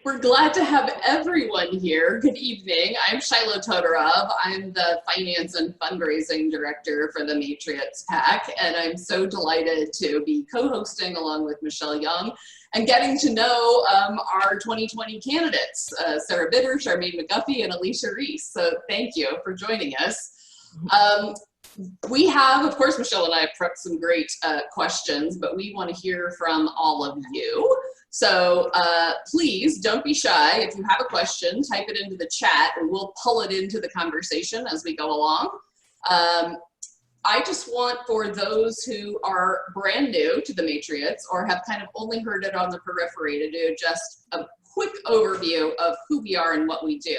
We're glad to have everyone here. Good evening. I'm Shiloh Todorov. I'm the Finance and Fundraising Director for the Matriots PAC, and I'm so delighted to be co-hosting along with Michele Young and getting to know our 2020 candidates, Sara Bitter, Charmaine McGuffey, and Alicia Reece. So thank you for joining us. We have, of course, Michele and I have prepped some great questions, but we want to hear from all of you. So please don't be shy. If you have a question, type it into the chat and we'll pull it into the conversation as we go along. I just want, for those who are brand new to the Matriots or have kind of only heard it on the periphery, to do just a quick overview of who we are and what we do.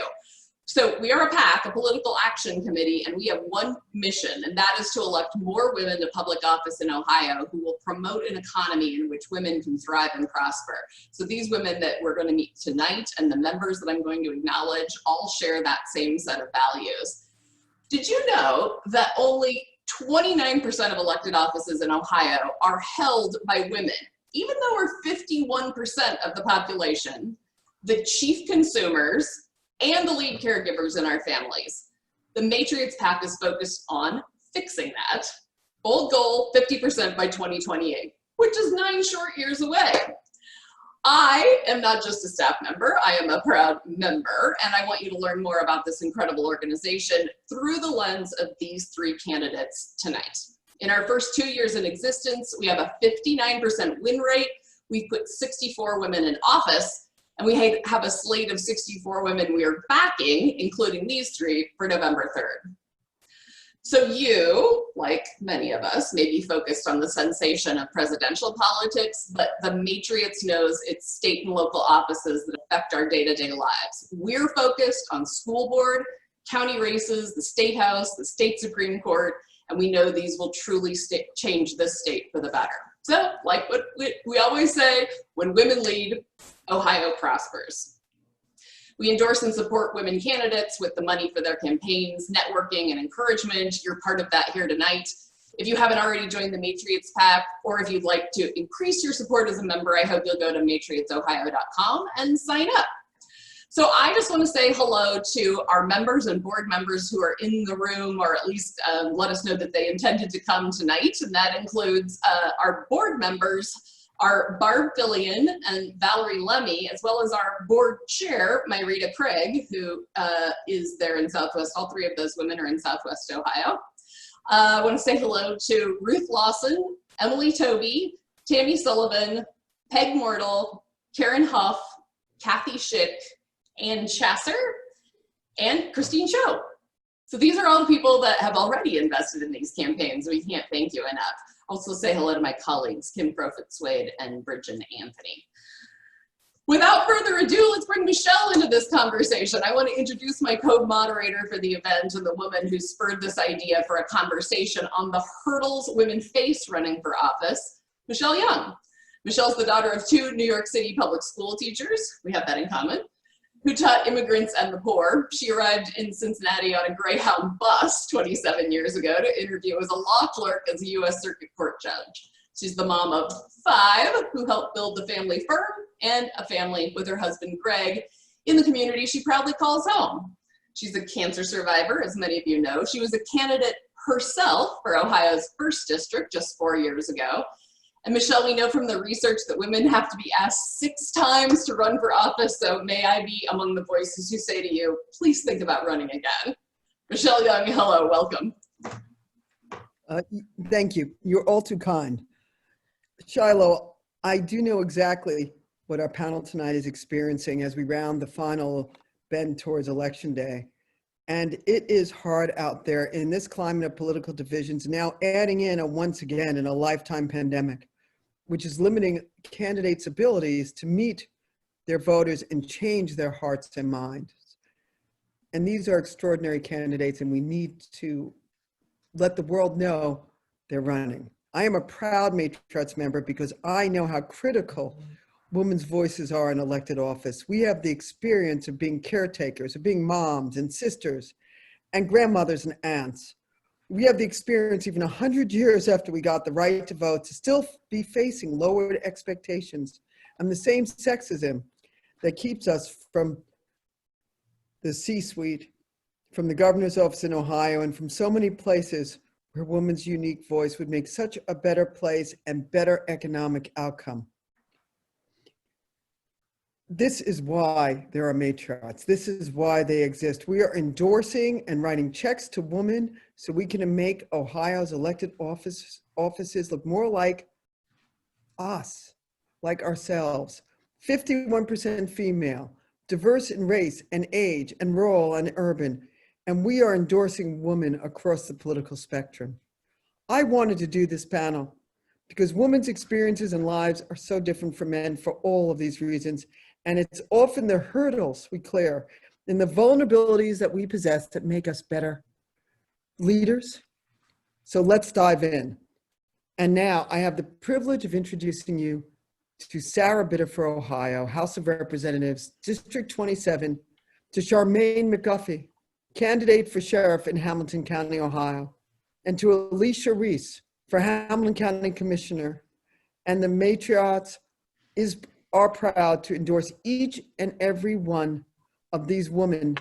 So we are a PAC, a political action committee, and we have one mission, and that is to elect more women to public office in Ohio who will promote an economy in which women can thrive and prosper. So these women that we're going to meet tonight and the members that I'm going to acknowledge all share that same set of values. Did you know that only 29% of elected offices in Ohio are held by women? Even though we're 51% of the population, the chief consumers, and the lead caregivers in our families. The Matriots PAC is focused on fixing that. Bold goal, 50% by 2028, which is 9 short years away. I am not just a staff member, I am a proud member, and I want you to learn more about this incredible organization through the lens of these 3 candidates tonight. In our first 2 years in existence, we have a 59% win rate. We've put 64 women in office, and we have a slate of 64 women we are backing, including these 3, for November 3rd. So you, like many of us, may be focused on the sensation of presidential politics, but the Matriots knows its state and local offices that affect our day-to-day lives. We're focused on school board, county races, the state house, the state Supreme Court, and we know these will truly change this state for the better. So, like what we always say, when women lead, Ohio prospers. We endorse and support women candidates with the money for their campaigns, networking, and encouragement. You're part of that here tonight. If you haven't already joined the Matriots PAC, or if you'd like to increase your support as a member, I hope you'll go to matriotsohio.com and sign up. So I just want to say hello to our members and board members who are in the room, or at least let us know that they intended to come tonight. And that includes our board members, our Barb Fillion and Valerie Lemmy, as well as our board chair, Myrita Craig, who is there in Southwest. All 3 of those women are in Southwest Ohio. I want to say hello to Ruth Lawson, Emily Toby, Tammy Sullivan, Peg Mortal, Karen Huff, Kathy Schick, Ann Chasser, and Christine Cho. So these are all the people that have already invested in these campaigns. We can't thank you enough. Also say hello to my colleagues, Kim Profit-Swade and Bridget Anthony. Without further ado, let's bring Michele into this conversation. I want to introduce my co-moderator for the event and the woman who spurred this idea for a conversation on the hurdles women face running for office, Michele Young. Michelle's the daughter of 2 New York City public school teachers, we have that in common, who taught immigrants and the poor. She arrived in Cincinnati on a Greyhound bus 27 years ago to interview as a law clerk as a U.S. Circuit Court judge. She's the mom of 5 who helped build the family firm and a family with her husband, Greg, in the community she proudly calls home. She's a cancer survivor, as many of you know. She was a candidate herself for Ohio's 1st district just 4 years ago. And Michele, we know from the research that women have to be asked 6 times to run for office, so may I be among the voices who say to you, please think about running again. Michele Young, hello, welcome. Thank you. You're all too kind. Shiloh, I do know exactly what our panel tonight is experiencing as we round the final bend towards Election Day. And it is hard out there in this climate of political divisions, now adding in once again in a lifetime pandemic, which is limiting candidates' abilities to meet their voters and change their hearts and minds. And these are extraordinary candidates, and we need to let the world know they're running. I am a proud Matriots member because I know how critical women's voices are in elected office. We have the experience of being caretakers, of being moms and sisters and grandmothers and aunts. We have the experience even 100 years after we got the right to vote to still be facing lowered expectations and the same sexism that keeps us from the C-suite, from the governor's office in Ohio, and from so many places where women's unique voice would make such a better place and better economic outcome. This is why there are Matriots. This is why they exist. We are endorsing and writing checks to women so we can make Ohio's elected offices look more like us, like ourselves. 51% female, diverse in race and age and rural and urban. And we are endorsing women across the political spectrum. I wanted to do this panel because women's experiences and lives are so different from men for all of these reasons. And it's often the hurdles we clear and the vulnerabilities that we possess that make us better leaders. So let's dive in. And now I have the privilege of introducing you to Sara Bitter for Ohio, House of Representatives, District 27, to Charmaine McGuffey, candidate for sheriff in Hamilton County, Ohio, and to Alicia Reece for Hamilton County Commissioner. And the Matriots are proud to endorse each and every one of these women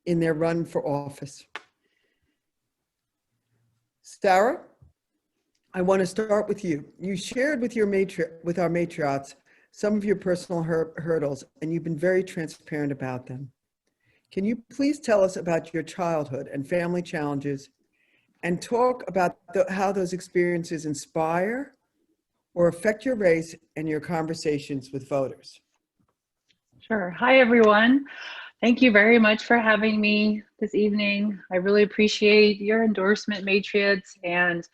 in their run for office. Sara, I want to start with you. You shared with our Matriots some of your personal hurdles, and you've been very transparent about them. Can you please tell us about your childhood and family challenges and talk about how those experiences inspire or affect your race and your conversations with voters? Sure. Hi, everyone. Thank you very much for having me this evening. I really appreciate your endorsement, Matriots. And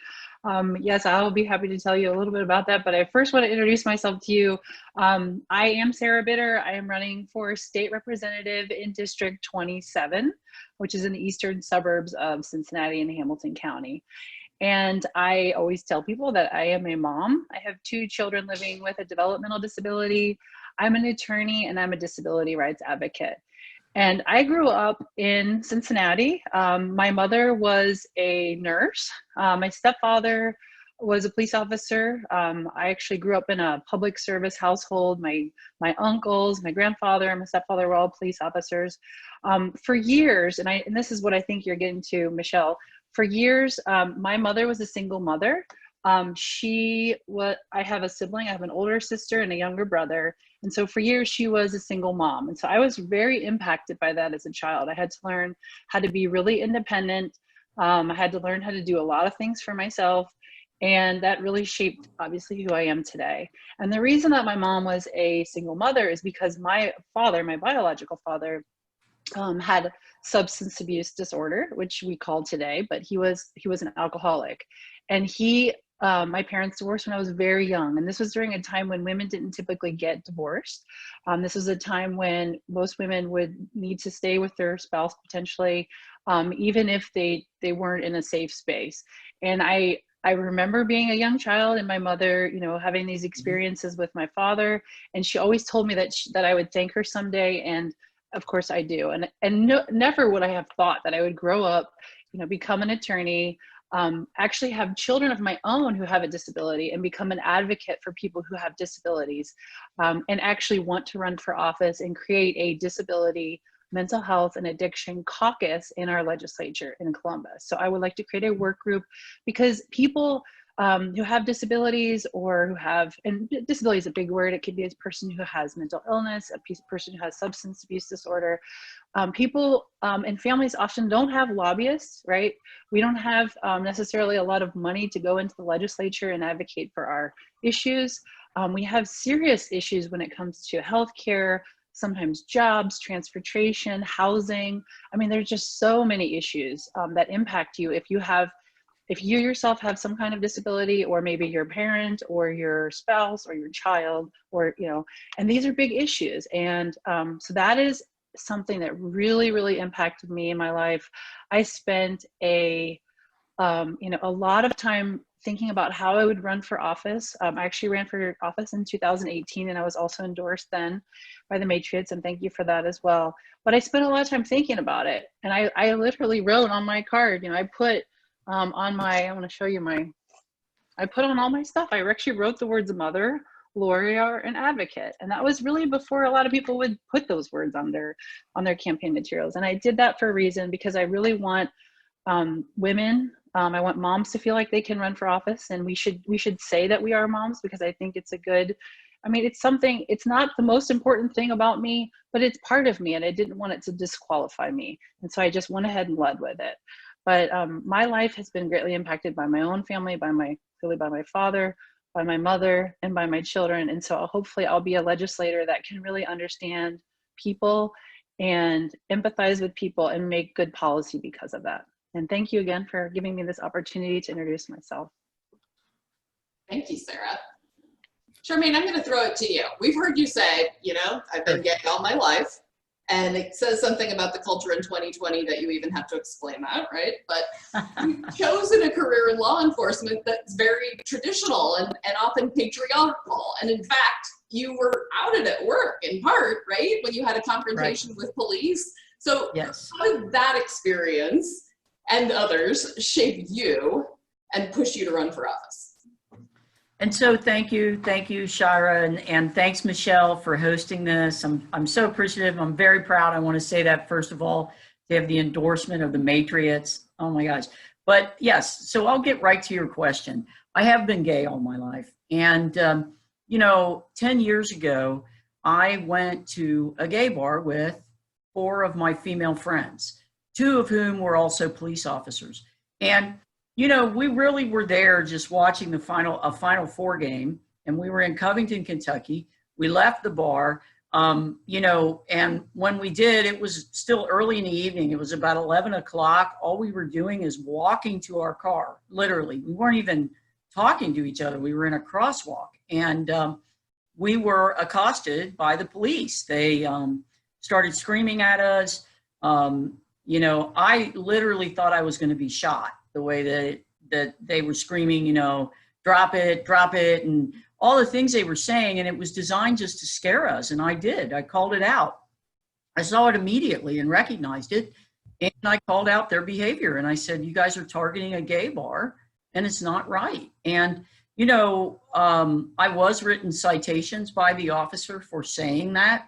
yes, I'll be happy to tell you a little bit about that. But I first want to introduce myself to you. I am Sara Bitter. I am running for state representative in District 27, which is in the eastern suburbs of Cincinnati and Hamilton County. And I always tell people that I am a mom. I have 2 children living with a developmental disability. I'm an attorney and I'm a disability rights advocate. And I grew up in Cincinnati. My mother was a nurse. My stepfather was a police officer. I actually grew up in a public service household. My uncles, my grandfather, and my stepfather were all police officers. For years, and this is what I think you're getting to, Michelle, for years, my mother was a single mother. I have a sibling, I have an older sister and a younger brother. And so for years, she was a single mom. And so I was very impacted by that as a child. I had to learn how to be really independent. I had to learn how to do a lot of things for myself. And that really shaped, obviously, who I am today. And the reason that my mom was a single mother is because my father, my biological father, had substance abuse disorder, which we call today, but he was an alcoholic. And my parents divorced when I was very young. And this was during a time when women didn't typically get divorced. This was a time when most women would need to stay with their spouse potentially, even if they weren't in a safe space. And I remember being a young child and my mother, having these experiences with my father. And she always told me that I would thank her someday. And of course I do. And never would I have thought that I would grow up, become an attorney, actually have children of my own who have a disability and become an advocate for people who have disabilities, and actually want to run for office and create a disability, mental health, and addiction caucus in our legislature in Columbus. So I would like to create a work group because people who have disabilities and disability is a big word. It could be a person who has mental illness, a person who has substance abuse disorder. People and families often don't have lobbyists, right? We don't have necessarily a lot of money to go into the legislature and advocate for our issues. We have serious issues when it comes to healthcare, sometimes jobs, transportation, housing. I mean, there's just so many issues that impact you if you yourself have some kind of disability, or maybe your parent or your spouse or your child, and these are big issues. And so that is something that really, really impacted me in my life. I spent a lot of time thinking about how I would run for office. I actually ran for office in 2018, and I was also endorsed then by the Matriots, and thank you for that as well. But I spent a lot of time thinking about it, and I literally wrote on my card, I put I want to show you I put on all my stuff. I actually wrote the words mother, lawyer or an advocate. And that was really before a lot of people would put those words on their campaign materials. And I did that for a reason, because I really want women, I want moms to feel like they can run for office, and we should say that we are moms, because I think it's a good, I mean, it's something, it's not the most important thing about me, but it's part of me, and I didn't want it to disqualify me. And so I just went ahead and led with it. But my life has been greatly impacted by my own family, by my father, by my mother, and by my children. And so hopefully I'll be a legislator that can really understand people and empathize with people and make good policy because of that. And thank you again for giving me this opportunity to introduce myself. Thank you, Sarah. Charmaine, I'm going to throw it to you. We've heard you say, you know, I've been gay all my life. And it says something about the culture in 2020 that you even have to explain that, right? But you've chosen a career in law enforcement that's very traditional and often patriarchal. And in fact, you were outed at work in part, right? When you had a confrontation with police. So yes. How did that experience and others shape you and push you to run for office? And so thank you, Shira, and thanks, Michelle, for hosting this. I'm so appreciative. I'm very proud. I want to say that, first of all, to have the endorsement of the Matriots. Oh my gosh. But yes, so I'll get right to your question. I have been gay all my life. And, you know, 10 years ago, I went to a gay bar with 4 of my female friends, 2 of whom were also police officers. And you know, we really were there just watching a Final Four game, and we were in Covington, Kentucky. We left the bar, you know, and when we did, it was still early in the evening. It was about 11 o'clock. All we were doing is walking to our car, literally. We weren't even talking to each other. We were in a crosswalk, and we were accosted by the police. They started screaming at us. You know, I literally thought I was going to be shot, the way that they were screaming, you know, drop it, and all the things they were saying. And it was designed just to scare us. And I did. I called it out. I saw it immediately and recognized it. And I called out their behavior. And I said, you guys are targeting a gay bar, and it's not right. And, you know, I was written citations by the officer for saying that.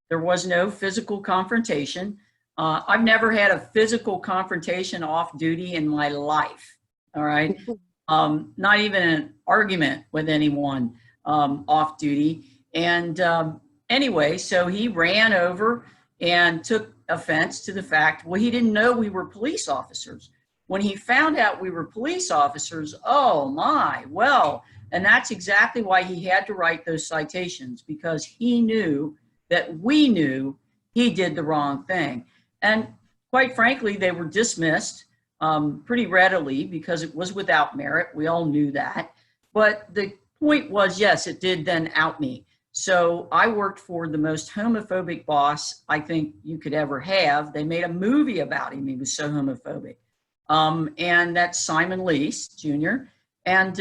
There was no physical confrontation. I've never had a physical confrontation off duty in my life, all right? Not even an argument with anyone off duty. And anyway, so he ran over and took offense to the fact, well, he didn't know we were police officers. When he found out we were police officers, oh my, well, and that's exactly why he had to write those citations, because he knew that we knew he did the wrong thing. And quite frankly, they were dismissed pretty readily because it was without merit. We all knew that. But the point was, yes, it did then out me. So I worked for the most homophobic boss I think you could ever have. They made a movie about him. He was so homophobic. And that's Simon Lease, Jr. And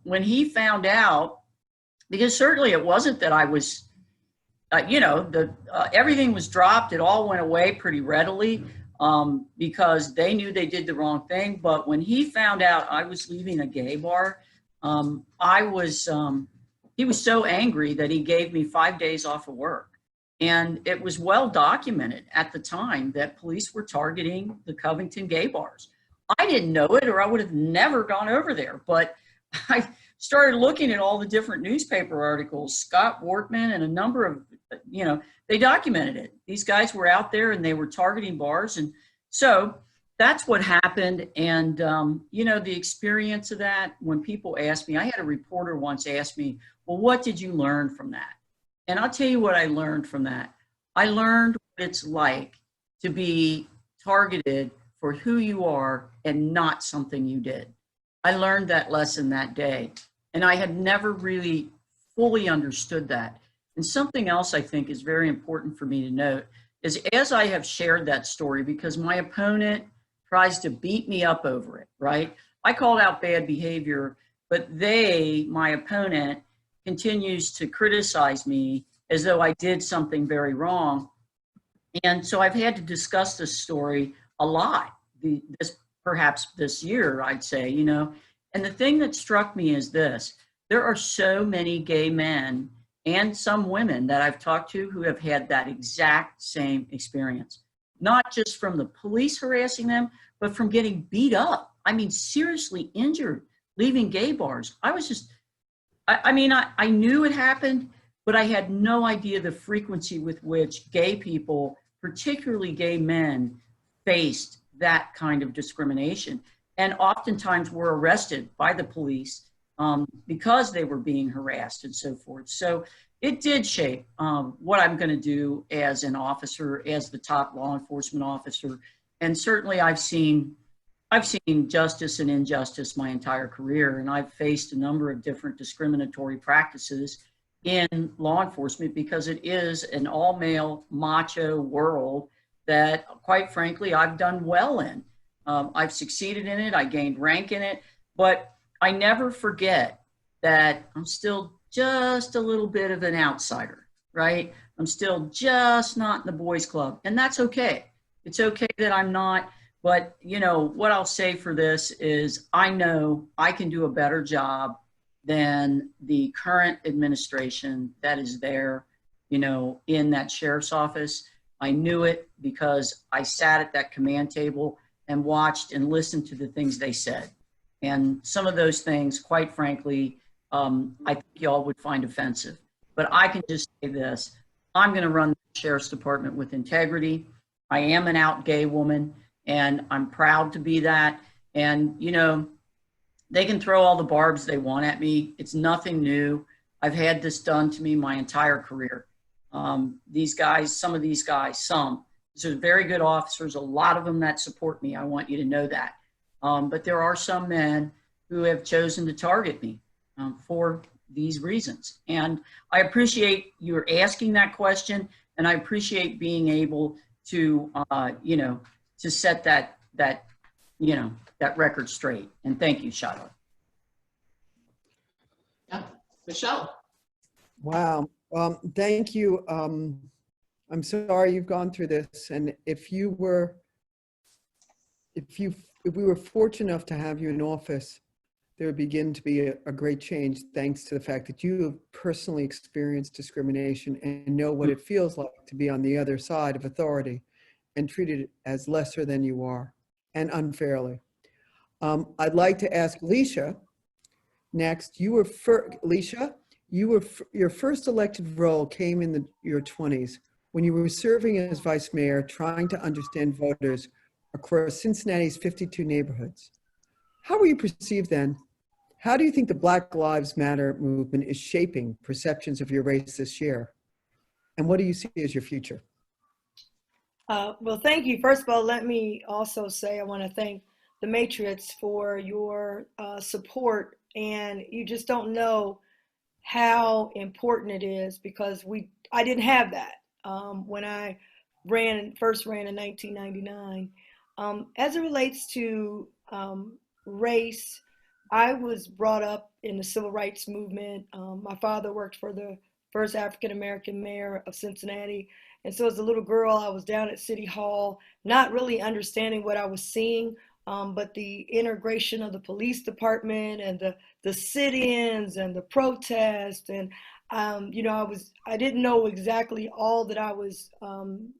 when he found out, because certainly it wasn't that I was, you know, everything was dropped. It all went away pretty readily because they knew they did the wrong thing. But when he found out I was leaving a gay bar, he was so angry that he gave me 5 days off of work. And it was well documented at the time that police were targeting the Covington gay bars. I didn't know it, or I would have never gone over there. But I started looking at all the different newspaper articles, Scott Wortman and a number of, you know, they documented it. These guys were out there and they were targeting bars. And so that's what happened. And, you know, the experience of that, when people ask me, I had a reporter once ask me, well, what did you learn from that? And I'll tell you what I learned from that. I learned what it's like to be targeted for who you are and not something you did. I learned that lesson that day, and I had never really fully understood that. And something else I think is very important for me to note is, as I have shared that story, because my opponent tries to beat me up over it, right? I called out bad behavior, but my opponent, continues to criticize me as though I did something very wrong. And so I've had to discuss this story a lot, perhaps this year, I'd say, you know. And the thing that struck me is this: there are so many gay men and some women that I've talked to who have had that exact same experience, not just from the police harassing them, but from getting beat up. I mean, seriously injured, leaving gay bars. I was just, I mean, I knew it happened, but I had no idea the frequency with which gay people, particularly gay men, faced that kind of discrimination. And oftentimes were arrested by the police because they were being harassed and so forth. So it did shape what I'm going to do as an officer, as the top law enforcement officer. And certainly I've seen justice and injustice my entire career, and I've faced a number of different discriminatory practices in law enforcement because it is an all-male macho world that, quite frankly, I've done well in. I've succeeded in it, I gained rank in it, but I never forget that I'm still just a little bit of an outsider, right? I'm still just not in the boys club, and that's okay. It's okay that I'm not. But, you know, what I'll say for this is I know I can do a better job than the current administration that is there, you know, in that sheriff's office. I knew it because I sat at that command table and watched and listened to the things they said. And some of those things, quite frankly, I think y'all would find offensive. But I can just say this, I'm going to run the sheriff's department with integrity. I am an out gay woman, and I'm proud to be that. And, you know, they can throw all the barbs they want at me. It's nothing new. I've had this done to me my entire career. These guys, some of these guys, these are very good officers, a lot of them that support me. I want you to know that. But there are some men who have chosen to target me for these reasons. And I appreciate you asking that question, and I appreciate being able to, you know, to set that record straight. And thank you, Shiloh. Yeah, Michelle. Wow. Thank you. I'm sorry you've gone through this. And if we were fortunate enough to have you in office, there would begin to be a great change thanks to the fact that you have personally experienced discrimination and know what it feels like to be on the other side of authority and treated as lesser than you are and unfairly. I'd like to ask Alicia next. Alicia, your first elected role came in your 20s when you were serving as vice mayor, trying to understand voters across Cincinnati's 52 neighborhoods. How were you perceived then? How do you think the Black Lives Matter movement is shaping perceptions of your race this year? And what do you see as your future? Well, thank you. First of all, let me also say I want to thank the Matriots for your support. And you just don't know how important it is because I didn't have that when I first ran in 1999. As it relates to race, I was brought up in the civil rights movement. My father worked for the first African-American mayor of Cincinnati. And so as a little girl, I was down at City Hall, not really understanding what I was seeing, but the integration of the police department and the sit-ins and the protests. And, you know, I didn't know exactly all that I was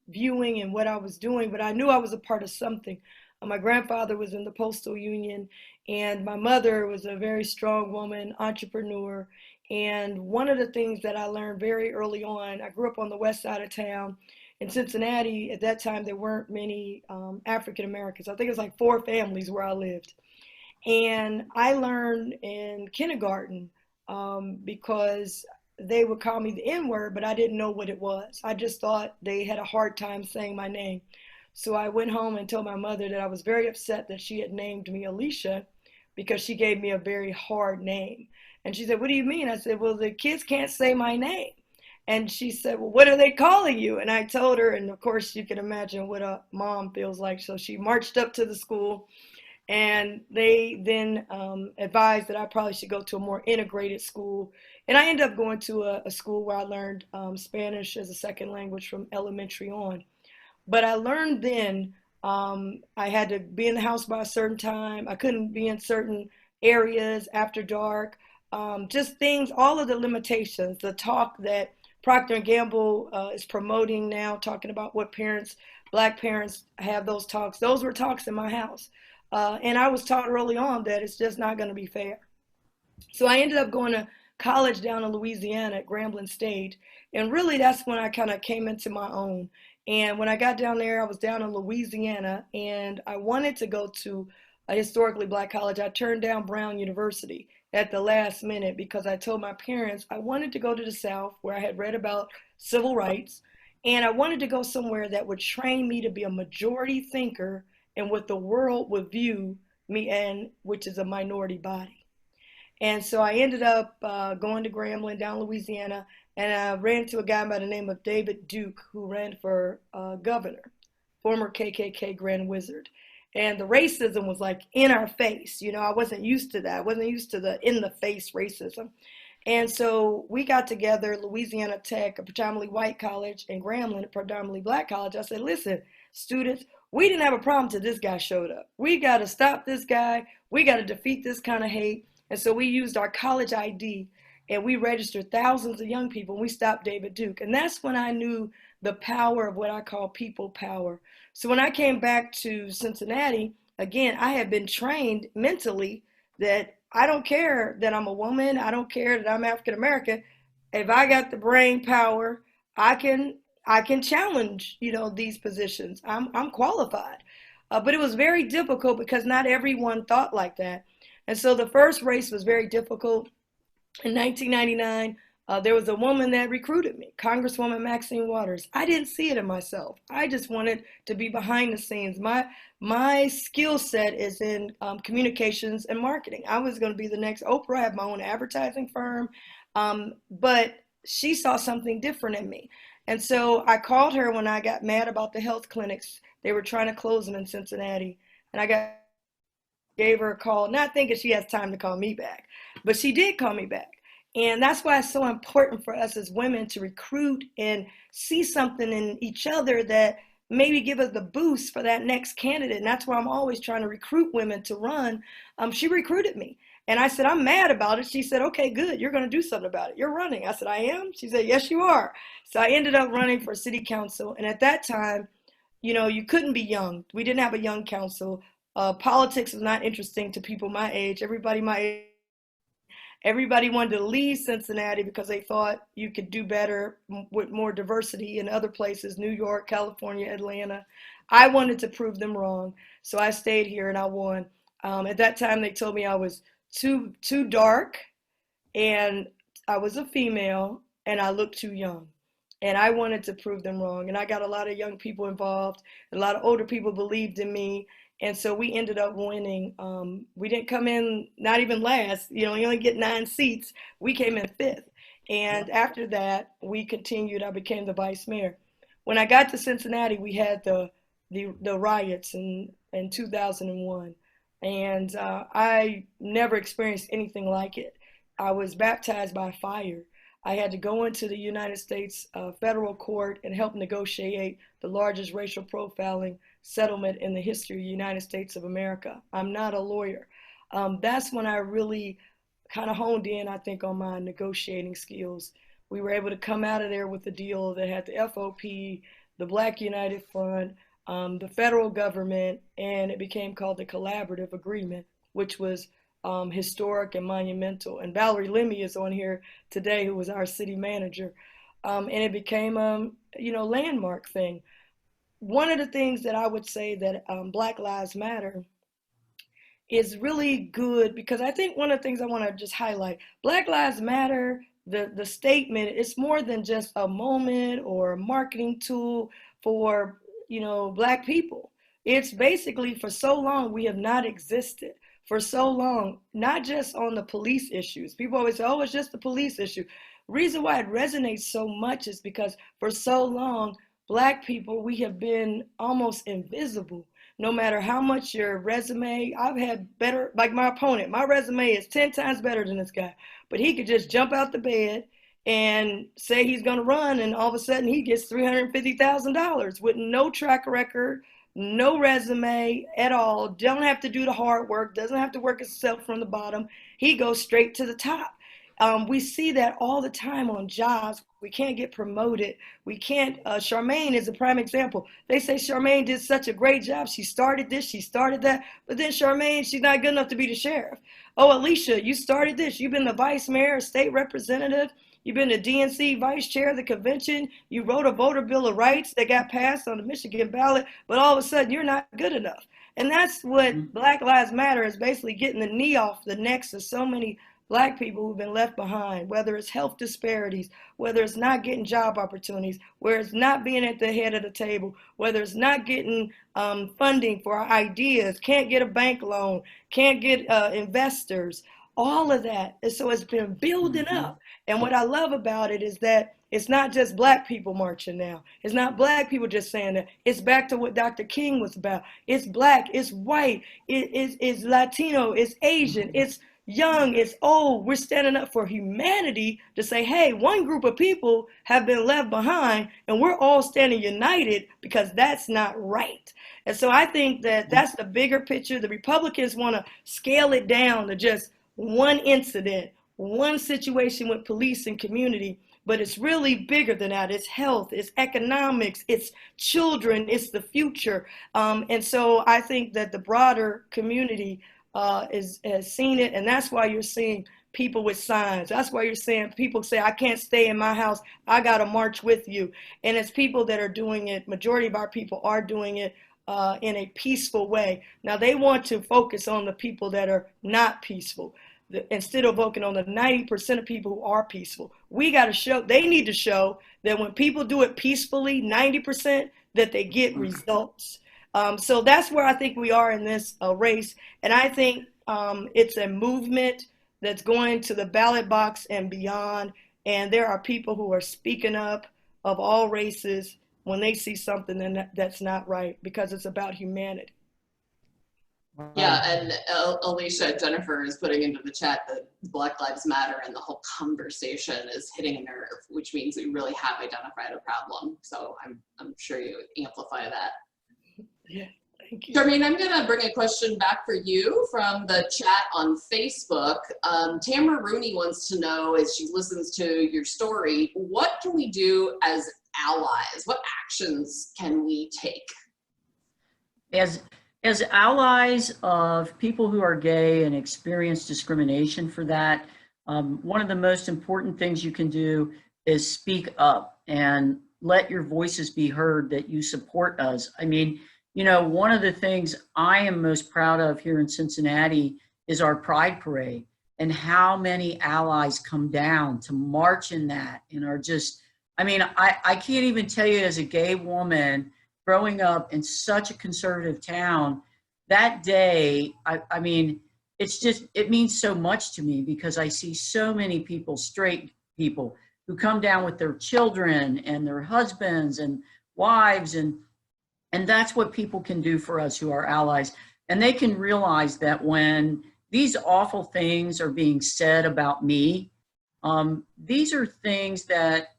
viewing and what I was doing, but I knew I was a part of something. My grandfather was in the postal union, and my mother was a very strong woman, entrepreneur. And one of the things that I learned very early on, I grew up on the west side of town. In Cincinnati, at that time, there weren't many African Americans. I think it was like 4 families where I lived. And I learned in kindergarten because they would call me the N-word, but I didn't know what it was. I just thought they had a hard time saying my name. So I went home and told my mother that I was very upset that she had named me Alicia because she gave me a very hard name. And she said, "What do you mean?" I said, "Well, the kids can't say my name." And she said, "Well, what are they calling you?" And I told her, and of course you can imagine what a mom feels like. So she marched up to the school, and they then advised that I probably should go to a more integrated school. And I ended up going to a school where I learned Spanish as a second language from elementary on. But I learned then I had to be in the house by a certain time. I couldn't be in certain areas after dark. just things, all of the limitations, the talk that Procter & Gamble is promoting now, talking about what parents, Black parents have those talks. Those were talks in my house. And I was taught early on that it's just not going to be fair. So I ended up going to college down in Louisiana at Grambling State. And really that's when I kind of came into my own. And when I got down there, I was down in Louisiana and I wanted to go to a historically Black college. I turned down Brown University at the last minute because I told my parents I wanted to go to the South where I had read about civil rights. And I wanted to go somewhere that would train me to be a majority thinker and what the world would view me in, which is a minority body. And so I ended up going to Grambling down Louisiana, and I ran into a guy by the name of David Duke, who ran for governor, former KKK Grand Wizard. And the racism was like in our face. You know, I wasn't used to that. I wasn't used to the in the face racism. And so we got together, Louisiana Tech, a predominantly white college, and Grambling, a predominantly Black college. I said, listen, students, we didn't have a problem till this guy showed up. We got to stop this guy. We got to defeat this kind of hate. And so we used our college ID and we registered thousands of young people. And we stopped David Duke. And that's when I knew the power of what I call people power. So when I came back to Cincinnati, again, I had been trained mentally that I don't care that I'm a woman. I don't care that I'm African American. If I got the brain power, I can challenge, you know, these positions. I'm qualified. But it was very difficult because not everyone thought like that. And so the first race was very difficult. In 1999, there was a woman that recruited me, Congresswoman Maxine Waters. I didn't see it in myself. I just wanted to be behind the scenes. My skill set is in communications and marketing. I was going to be the next Oprah. I have my own advertising firm. But she saw something different in me. And so I called her when I got mad about the health clinics. They were trying to close them in Cincinnati. And I gave her a call, not thinking she has time to call me back, but she did call me back. And that's why it's so important for us as women to recruit and see something in each other that maybe give us the boost for that next candidate. And that's why I'm always trying to recruit women to run. She recruited me. And I said, I'm mad about it. She said, okay, good. You're going to do something about it. You're running. I said, I am? She said, yes, you are. So I ended up running for city council. And at that time, you know, you couldn't be young. We didn't have a young council. Politics is not interesting to people my age. Everybody my age. Everybody wanted to leave Cincinnati because they thought you could do better with more diversity in other places, New York, California, Atlanta. I wanted to prove them wrong. So I stayed here and I won. At that time, they told me I was too dark and I was a female and I looked too young. And I wanted to prove them wrong. And I got a lot of young people involved. A lot of older people believed in me. And so we ended up winning. We didn't come in, not even last, you know, you only get 9 seats. We came in 5th. And after that, we continued. I became the vice mayor. When I got to Cincinnati, we had the riots in 2001. And I never experienced anything like it. I was baptized by fire. I had to go into the United States federal court and help negotiate the largest racial profiling settlement in the history of the United States of America. I'm not a lawyer. That's when I really kind of honed in, I think, on my negotiating skills. We were able to come out of there with a deal that had the FOP, the Black United Front, the federal government, and it became called the Collaborative Agreement, which was historic and monumental. And Valerie Lemmy is on here today, who was our city manager. And it became a landmark thing. One of the things that I would say that Black Lives Matter is really good, because I think one of the things I want to just highlight, Black Lives Matter, the statement, it's more than just a moment or a marketing tool for, Black people. It's basically, for so long, we have not existed. For so long, not just on the police issues. People always say, oh, it's just the police issue. Reason why it resonates so much is because for so long, Black people, we have been almost invisible. No matter how much your resume, I've had better, like my opponent, my resume is 10 times better than this guy, but he could just jump out the bed and say he's going to run, and all of a sudden he gets $350,000 with no track record, no resume at all, don't have to do the hard work, doesn't have to work himself from the bottom. He goes straight to the top. We see that all the time on jobs. We can't get promoted. We can't. Charmaine is a prime example. They say Charmaine did such a great job. She started this, she started that. But then Charmaine, she's not good enough to be the sheriff. Oh, Alicia, you started this. You've been the vice mayor, state representative. You've been the DNC vice chair of the convention. You wrote a voter bill of rights that got passed on the Michigan ballot. But all of a sudden, you're not good enough. And that's what Black Lives Matter is basically getting the knee off the necks of so many Black people who've been left behind, whether it's health disparities, whether it's not getting job opportunities, whether it's not being at the head of the table, whether it's not getting funding for our ideas, can't get a bank loan, can't get investors, all of that. And so it's been building up. And what I love about it is that it's not just Black people marching now. It's not Black people just saying that. It's back to what Dr. King was about. It's Black, it's white, it's Latino, it's Asian, it's young, it's old. We're standing up for humanity to say, hey, one group of people have been left behind and we're all standing united because that's not right. And so I think that that's the bigger picture. The Republicans want to scale it down to just one incident, one situation with police and community, but it's really bigger than that. It's health, it's economics, it's children, it's the future. And so I think that the broader community has seen it, and that's why you're seeing people with signs. That's why you're seeing people say, I can't stay in my house, I gotta march with you. And it's people that are doing it, majority of our people are doing it in a peaceful way. Now they want to focus on the people that are not peaceful, instead of focusing on the 90% of people who are peaceful. We gotta show, they need to show that when people do it peacefully, 90%, that they get results. So that's where I think we are in this race. And I think it's a movement that's going to the ballot box and beyond. And there are people who are speaking up of all races when they see something that's not right, because it's about humanity. Yeah, and Alicia, Jennifer is putting into the chat that Black Lives Matter and the whole conversation is hitting a nerve, which means we really have identified a problem. So I'm sure you amplify that. Yeah, thank you. Charmaine, I'm going to bring a question back for you from the chat on Facebook. Tamara Rooney wants to know, as she listens to your story, what can we do as allies? What actions can we take? As allies of people who are gay and experience discrimination for that, one of the most important things you can do is speak up and let your voices be heard that you support us. I mean, you know, one of the things I am most proud of here in Cincinnati is our Pride Parade, and how many allies come down to march in that and are just, I mean, I can't even tell you, as a gay woman growing up in such a conservative town, that day, I mean, it's just, it means so much to me, because I see so many people, straight people, who come down with their children and their husbands and wives, and that's what people can do for us who are allies. And they can realize that when these awful things are being said about me, these are things that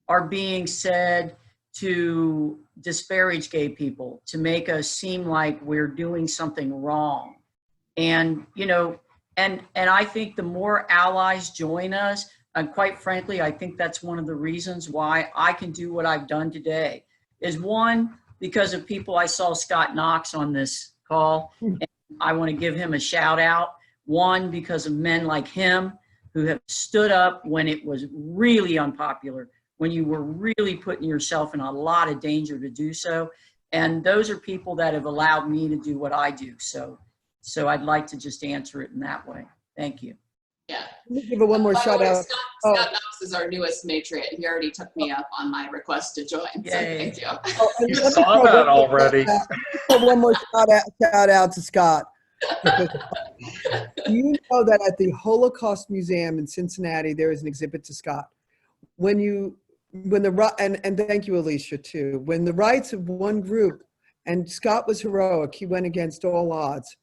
are being said to disparage gay people, to make us seem like we're doing something wrong. And, you know, and I think the more allies join us, and quite frankly, I think that's one of the reasons why I can do what I've done today, is one, because of people. I saw Scott Knox on this call, and I want to give him a shout out. One, because of men like him who have stood up when it was really unpopular, when you were really putting yourself in a lot of danger to do so. And those are people that have allowed me to do what I do. So I'd like to just answer it in that way. Thank you. Yeah. Let me give it one more shout out. Scott Knox is our newest Matriot. He already took me up on my request to join. So thank you. You saw that already. One more shout out to Scott. You know that at the Holocaust Museum in Cincinnati, there is an exhibit to Scott. And thank you, Alicia, too. When the rights of one group, and Scott was heroic, he went against all odds.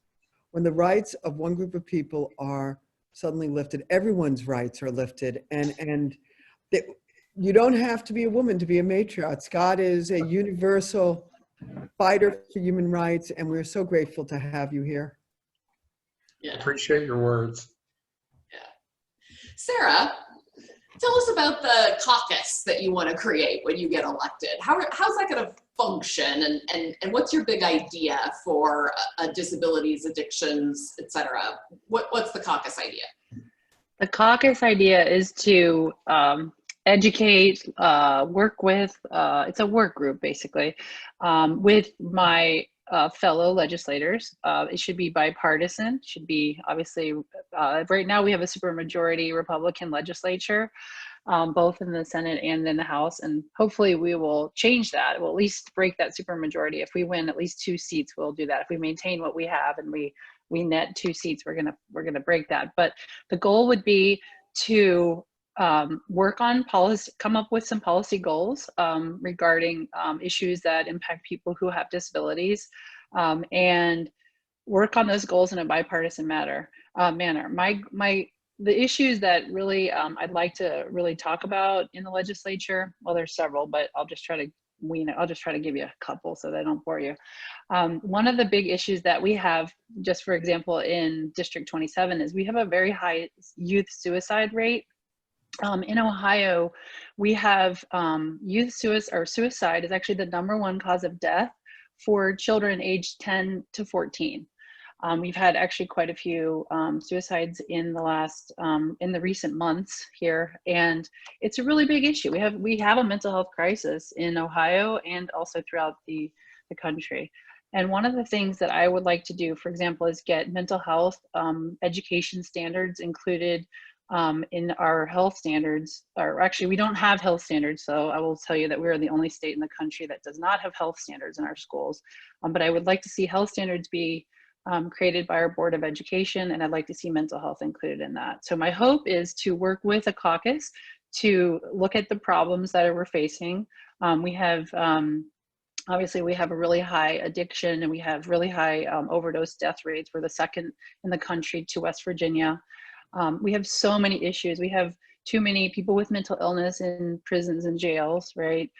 When the rights of one group of people are suddenly lifted, everyone's rights are lifted. And you don't have to be a woman to be a matriot. Scott is a universal fighter for human rights, and we're so grateful to have you here. Yeah. Appreciate your words. Yeah. Sarah, tell us about the caucus that you want to create when you get elected. How's that going to function, and what's your big idea for disabilities, addictions, etc.? What's the caucus idea? The caucus idea is to educate, work with, it's a work group basically, with my fellow legislators. It should be bipartisan, should be obviously, right now we have a supermajority Republican legislature, both in the Senate and in the House, and hopefully we will change that. We'll at least break that supermajority. If we win at least 2 seats, we'll do that. If we maintain what we have and we net 2 seats, we're gonna break that. But the goal would be to work on policy, come up with some policy goals regarding issues that impact people who have disabilities, and work on those goals in a bipartisan manner. The issues that really I'd like to really talk about in the legislature, well, there's several, but I'll just try to give you a couple so that I don't bore you. One of the big issues that we have, just for example, in District 27 is we have a very high youth suicide rate. In Ohio, we have youth suicide is actually the #1 cause of death for children aged 10 to 14. We've had actually quite a few suicides in the recent months here, and it's a really big issue. We have a mental health crisis in Ohio and also throughout the country. And one of the things that I would like to do, for example, is get mental health education standards included in our health standards. Or actually, we don't have health standards, so I will tell you that we are the only state in the country that does not have health standards in our schools. But I would like to see health standards be created by our Board of Education, and I'd like to see mental health included in that. So my hope is to work with a caucus to look at the problems that we're facing. We have, obviously we have a really high addiction, and we have really high overdose death rates. We're the second in the country to West Virginia. We have so many issues. We have too many people with mental illness in prisons and jails, right?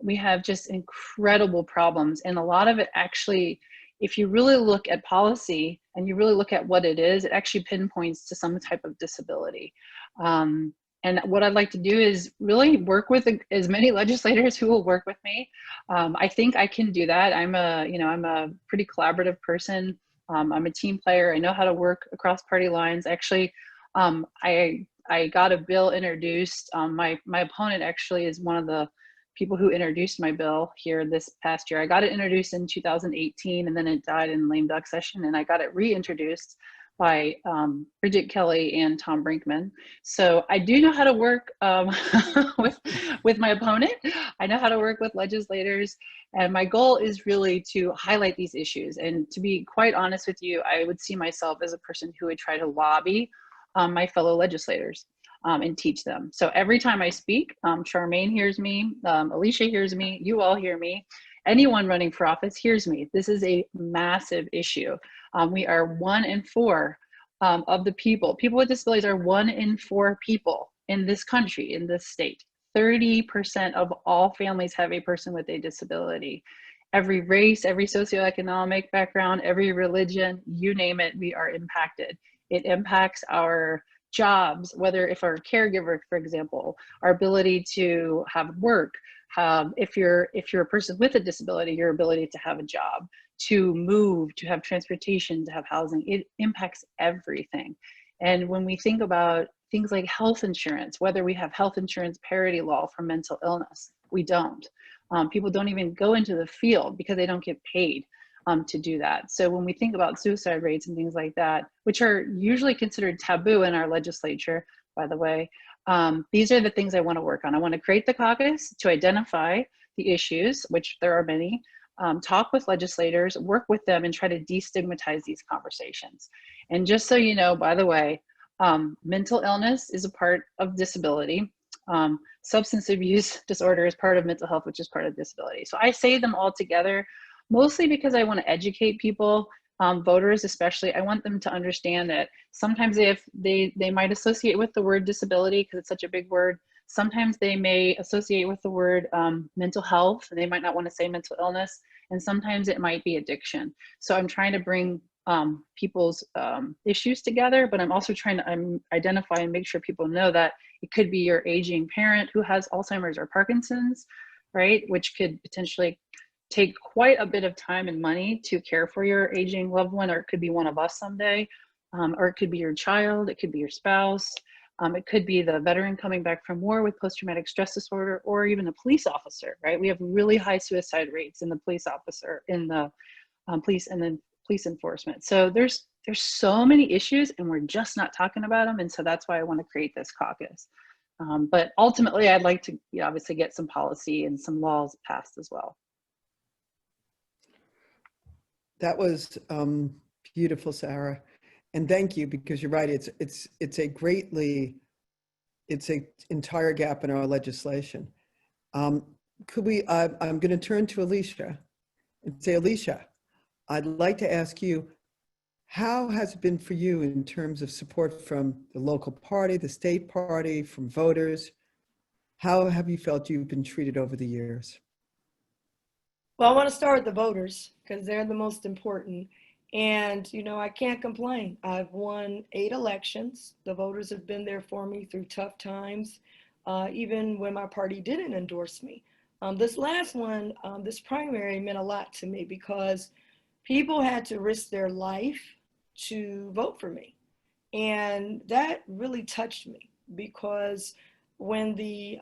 We have just incredible problems, and a lot of it actually, if you really look at policy and you really look at what it is, it actually pinpoints to some type of disability. And what I'd like to do is really work with as many legislators who will work with me. I think I can do that. I'm a pretty collaborative person. I'm a team player. I know how to work across party lines. Actually, I got a bill introduced. My opponent actually is one of the people who introduced my bill here this past year. I got it introduced in 2018, and then it died in lame duck session, and I got it reintroduced by Bridget Kelly and Tom Brinkman. So I do know how to work with my opponent. I know how to work with legislators, and my goal is really to highlight these issues. And to be quite honest with you, I would see myself as a person who would try to lobby my fellow legislators and teach them. So every time I speak, Charmaine hears me, Alicia hears me, you all hear me, anyone running for office hears me. This is a massive issue. We are 1 in 4 of the people with disabilities are 1 in 4 people in this country, in this state. 30% of all families have a person with a disability. Every race, every socioeconomic background, every religion, you name it, we are impacted. It impacts our jobs, whether if our caregiver, for example, our ability to have work, if you're a person with a disability, your ability to have a job, to move, to have transportation, to have housing, it impacts everything. And when we think about things like health insurance, whether we have health insurance parity law for mental illness, we don't. People don't even go into the field because they don't get paid to do that. So when we think about suicide rates and things like that, which are usually considered taboo in our legislature, by the way, these are the things I want to work on. I want to create the caucus to identify the issues, which there are many, talk with legislators, work with them, and try to destigmatize these conversations. And just so you know, by the way, mental illness is a part of disability. Substance abuse disorder is part of mental health, which is part of disability. So I say them all together, mostly because I want to educate people, voters especially. I want them to understand that sometimes if they might associate with the word disability because it's such a big word. Sometimes they may associate with the word mental health, and they might not want to say mental illness. And sometimes it might be addiction. So I'm trying to bring people's issues together, but I'm also trying to identify and make sure people know that it could be your aging parent who has Alzheimer's or Parkinson's, right? Which could potentially take quite a bit of time and money to care for your aging loved one, or it could be one of us someday, or it could be your child, it could be your spouse, it could be the veteran coming back from war with post-traumatic stress disorder, or even a police officer, right? We have really high suicide rates in the police officer, in the police, and then police enforcement. So there's so many issues, and we're just not talking about them. And so that's why I want to create this caucus. But ultimately, I'd like to obviously get some policy and some laws passed as well. That was beautiful, Sarah, and thank you, because you're right. It's a entire gap in our legislation. Could we? I'm going to turn to Alicia and say, Alicia, I'd like to ask you, how has it been for you in terms of support from the local party, the state party, from voters? How have you felt you've been treated over the years? Well, I want to start with the voters because they're the most important. And, you know, I can't complain. I've won 8 elections. The voters have been there for me through tough times, even when my party didn't endorse me. This last one, this primary meant a lot to me because people had to risk their life to vote for me. And that really touched me because when the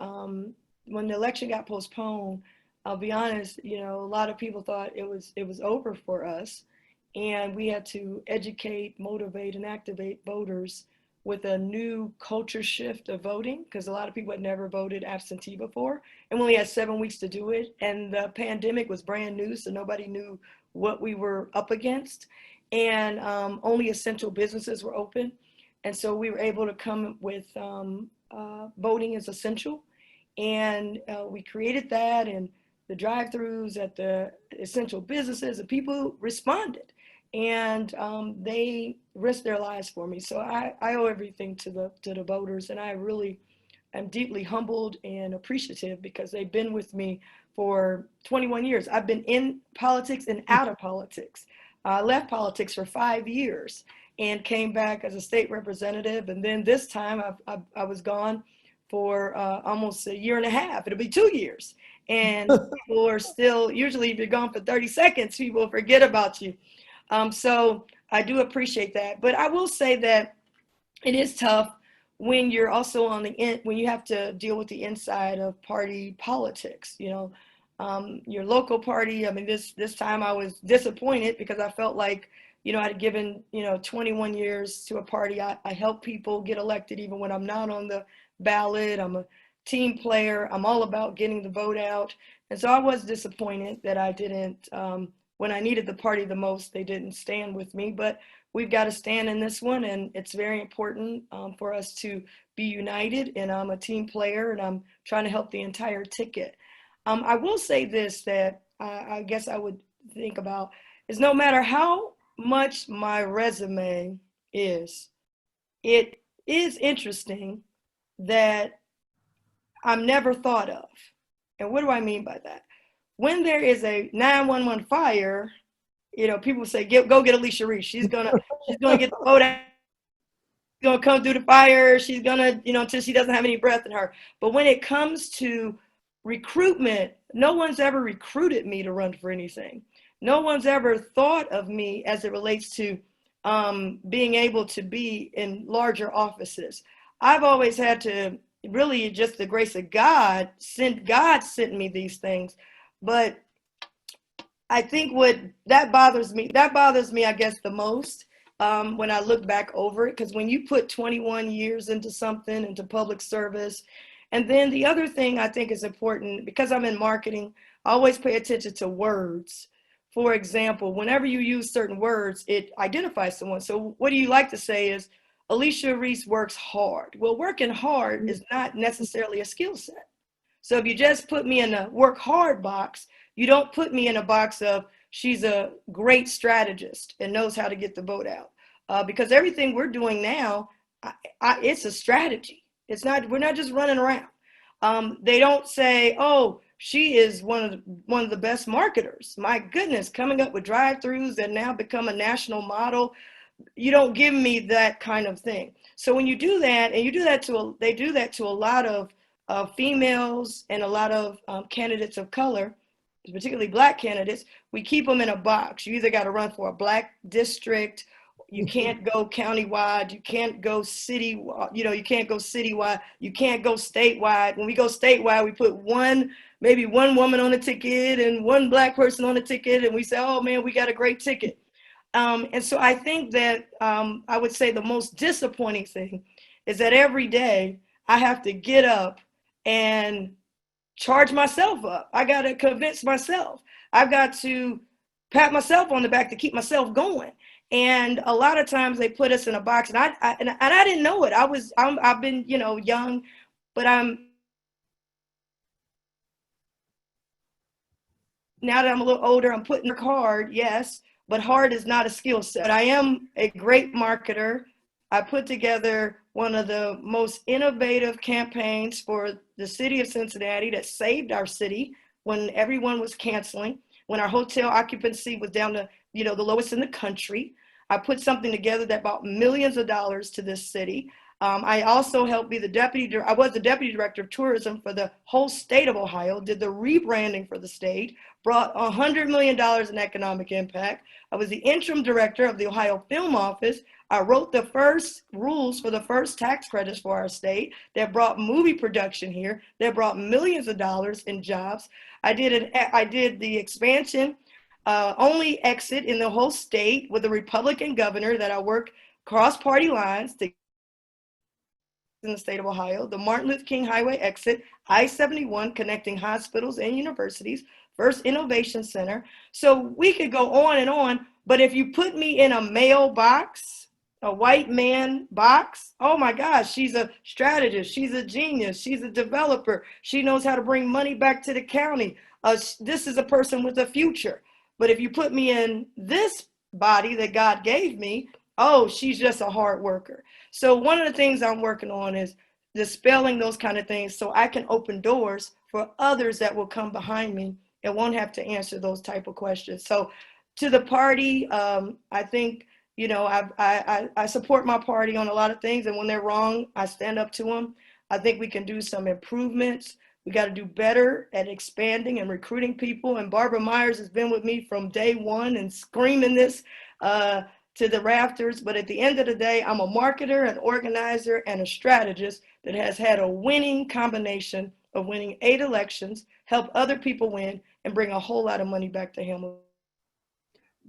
election got postponed, I'll be honest, you know, a lot of people thought it was over for us. And we had to educate, motivate, and activate voters with a new culture shift of voting, because a lot of people had never voted absentee before. And we only had 7 weeks to do it. And the pandemic was brand new, so nobody knew what we were up against. And only essential businesses were open. And so we were able to come with voting is essential. And we created that, and the drive-throughs at the essential businesses, and people responded. And they risked their lives for me. So I owe everything to the voters, and I really am deeply humbled and appreciative because they've been with me for 21 years. I've been in politics and out of politics. I left politics for 5 years and came back as a state representative. And then this time I was gone for almost a year and a half. It'll be 2 years. And people are still, usually if you're gone for 30 seconds, people forget about you. So I do appreciate that. But I will say that it is tough when you're also on the end, when you have to deal with the inside of party politics, you know, your local party. I mean, this time I was disappointed because I felt like, you know, I'd given, 21 years to a party. I help people get elected even when I'm not on the ballot. I'm a team player. I'm all about getting the vote out. And so I was disappointed that I didn't, when I needed the party the most, they didn't stand with me. But we've got to stand in this one, and it's very important for us to be united. And I'm a team player, and I'm trying to help the entire ticket. I will say this that I guess I would think about is no matter how much my resume is, it is interesting that I'm never thought of. And what do I mean by that? When there is a 911 fire, people say, go get Alicia Reece. She's gonna get the vote out. She's gonna come through the fire. She's gonna, until she doesn't have any breath in her. But when it comes to recruitment, no one's ever recruited me to run for anything. No one's ever thought of me as it relates to being able to be in larger offices. I've always had to really just the grace of God sent me these things. But I think that bothers me, I guess, the most when I look back over it, because when you put 21 years into something, into public service, and then the other thing I think is important, because I'm in marketing, I always pay attention to words. For example, whenever you use certain words, it identifies someone. So what do you like to say is, Alicia Reece works hard. Well, working hard is not necessarily a skill set. So if you just put me in a work hard box, you don't put me in a box of she's a great strategist and knows how to get the vote out. Because everything we're doing now, it's a strategy. We're not just running around. They don't say, oh, she is one of the best marketers. My goodness, coming up with drive-throughs that now become a national model. You don't give me that kind of thing. So when you do that, and you do that they do that to a lot of females and a lot of candidates of color, particularly Black candidates, we keep them in a box. You either got to run for a Black district, you can't go countywide, you can't go city, you can't go citywide, you can't go statewide. When we go statewide, we put maybe one woman on the ticket and one Black person on the ticket, and we say, oh man, we got a great ticket. And so I think that I would say the most disappointing thing is that every day I have to get up and charge myself up. I got to convince myself. I've got to pat myself on the back to keep myself going. And a lot of times they put us in a box, and I didn't know it. I've been young, but now that I'm a little older, I'm putting hard, yes, but hard is not a skill set. I am a great marketer. I put together one of the most innovative campaigns for the city of Cincinnati that saved our city when everyone was canceling, when our hotel occupancy was down to, the lowest in the country. I put something together that brought millions of dollars to this city. I also helped be I was the deputy director of tourism for the whole state of Ohio, did the rebranding for the state, brought $100 million in economic impact. I was the interim director of the Ohio Film Office. I wrote the first rules for the first tax credits for our state that brought movie production here, that brought millions of dollars in jobs. I did the expansion, only exit in the whole state with a Republican governor that I worked cross party lines to in the state of Ohio, the Martin Luther King Highway exit, I-71 connecting hospitals and universities, first innovation center. So we could go on, but if you put me in a male box, a white man box, oh my gosh, she's a strategist, she's a genius, she's a developer, she knows how to bring money back to the county. This is a person with a future. But if you put me in this body that God gave me, oh, she's just a hard worker. So one of the things I'm working on is dispelling those kind of things so I can open doors for others that will come behind me and won't have to answer those type of questions. So to the party, I think, I support my party on a lot of things, and when they're wrong, I stand up to them. I think we can do some improvements. We got to do better at expanding and recruiting people. And Barbara Myers has been with me from day one and screaming this to the rafters. But at the end of the day, I'm a marketer, an organizer, and a strategist that has had a winning combination of winning 8 elections, help other people win, and bring a whole lot of money back to him.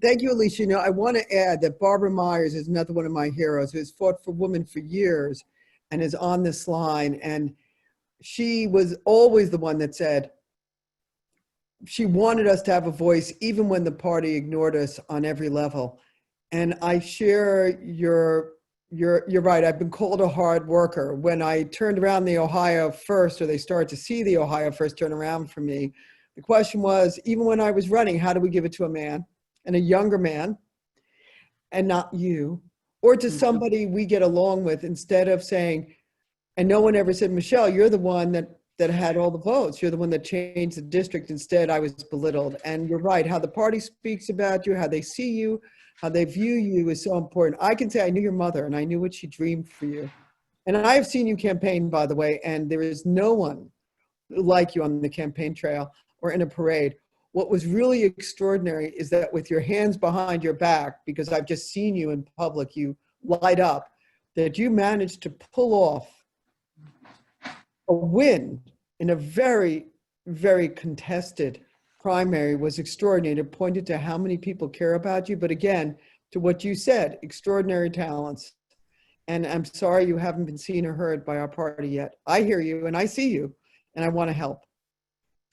Thank you, Alicia. I want to add that Barbara Myers is another one of my heroes who has fought for women for years and is on this line. And she was always the one that said she wanted us to have a voice, even when the party ignored us on every level. And I share you're right. I've been called a hard worker. When I turned around the Ohio First, or they started to see the Ohio First turn around for me, the question was, even when I was running, how do we give it to a man and a younger man and not you, or to somebody we get along with, instead of saying, and no one ever said, Michele, you're the one that had all the votes. You're the one that changed the district. Instead, I was belittled. And you're right, how the party speaks about you, how they see you, how they view you is so important. I can say I knew your mother and I knew what she dreamed for you. And I have seen you campaign, by the way, and there is no one like you on the campaign trail or in a parade. What was really extraordinary is that with your hands behind your back, because I've just seen you in public, you light up, that you managed to pull off a win in a very, very contested primary was extraordinary. It pointed to how many people care about you. But again, to what you said, extraordinary talents. And I'm sorry you haven't been seen or heard by our party yet. I hear you and I see you and I want to help.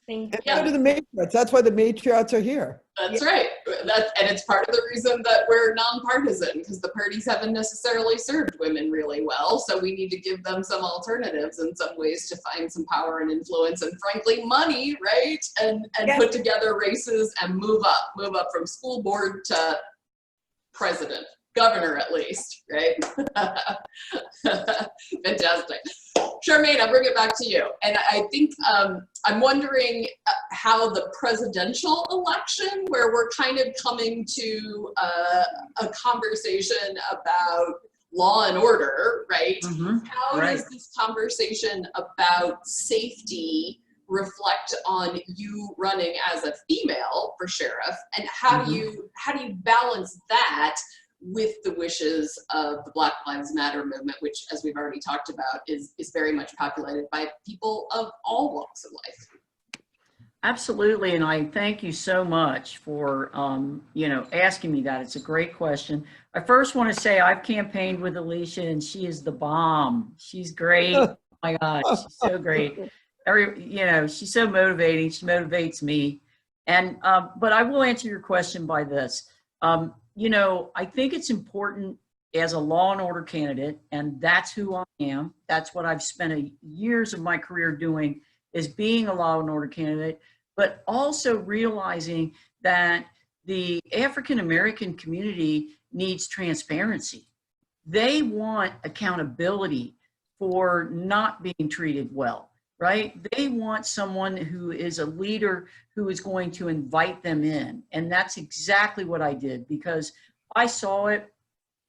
Thank you. And so do the Matriots. That's why the Matriots are here. That's right. And it's part of the reason that we're nonpartisan, because the parties haven't necessarily served women really well. So we need to give them some alternatives in some ways to find some power and influence and frankly money, right? And put together races and move up from school board to president, governor at least, right? Fantastic. Charmaine, I'll bring it back to you. And I think I'm wondering how the presidential election, where we're kind of coming to a conversation about law and order, right? How does this conversation about safety reflect on you running as a female for sheriff? And how do you balance that with the wishes of the Black Lives Matter movement, which, as we've already talked about, is very much populated by people of all walks of life? Absolutely, and I thank you so much for asking me that. It's a great question. I first want to say I've campaigned with Alicia, and she is the bomb. She's great. Oh my gosh, she's so great. She's so motivating. She motivates me. And but I will answer your question by this. I think it's important as a law and order candidate, and that's who I am. That's what I've spent years of my career doing, is being a law and order candidate, but also realizing that the African American community needs transparency. They want accountability for not being treated well, right? They want someone who is a leader who is going to invite them in. And that's exactly what I did, because I saw it.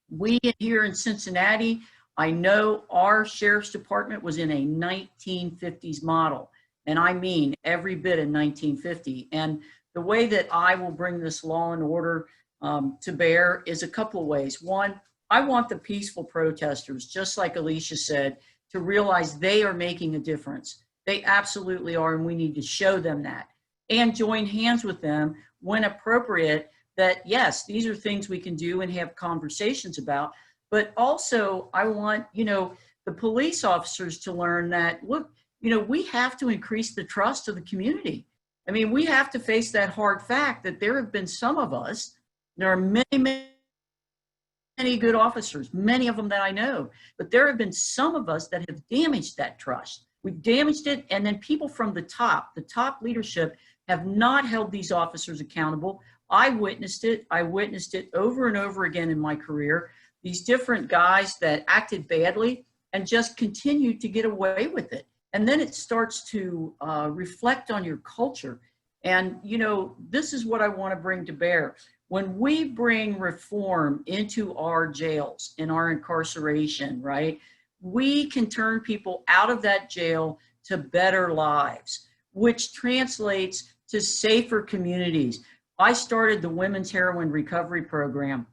We here in Cincinnati, I know our sheriff's department was in a 1950s model. And I mean every bit in 1950. And the way that I will bring this law and order to bear is a couple of ways. One, I want the peaceful protesters, just like Alicia said, to realize they are making a difference. They absolutely are, and we need to show them that. And join hands with them when appropriate, that yes, these are things we can do and have conversations about. But also I want, the police officers to learn that, look, we have to increase the trust of the community. I mean, we have to face that hard fact that there have been some of us, there are many good officers, many of them that I know, but there have been some of us that have damaged that trust. We've damaged it, and then people from the top leadership have not held these officers accountable. I witnessed it over and over again in my career. These different guys that acted badly and just continued to get away with it. And then it starts to reflect on your culture. And, this is what I want to bring to bear. When we bring reform into our jails, in our incarceration, right, we can turn people out of that jail to better lives, which translates to safer communities. I started the Women's Heroin Recovery Program.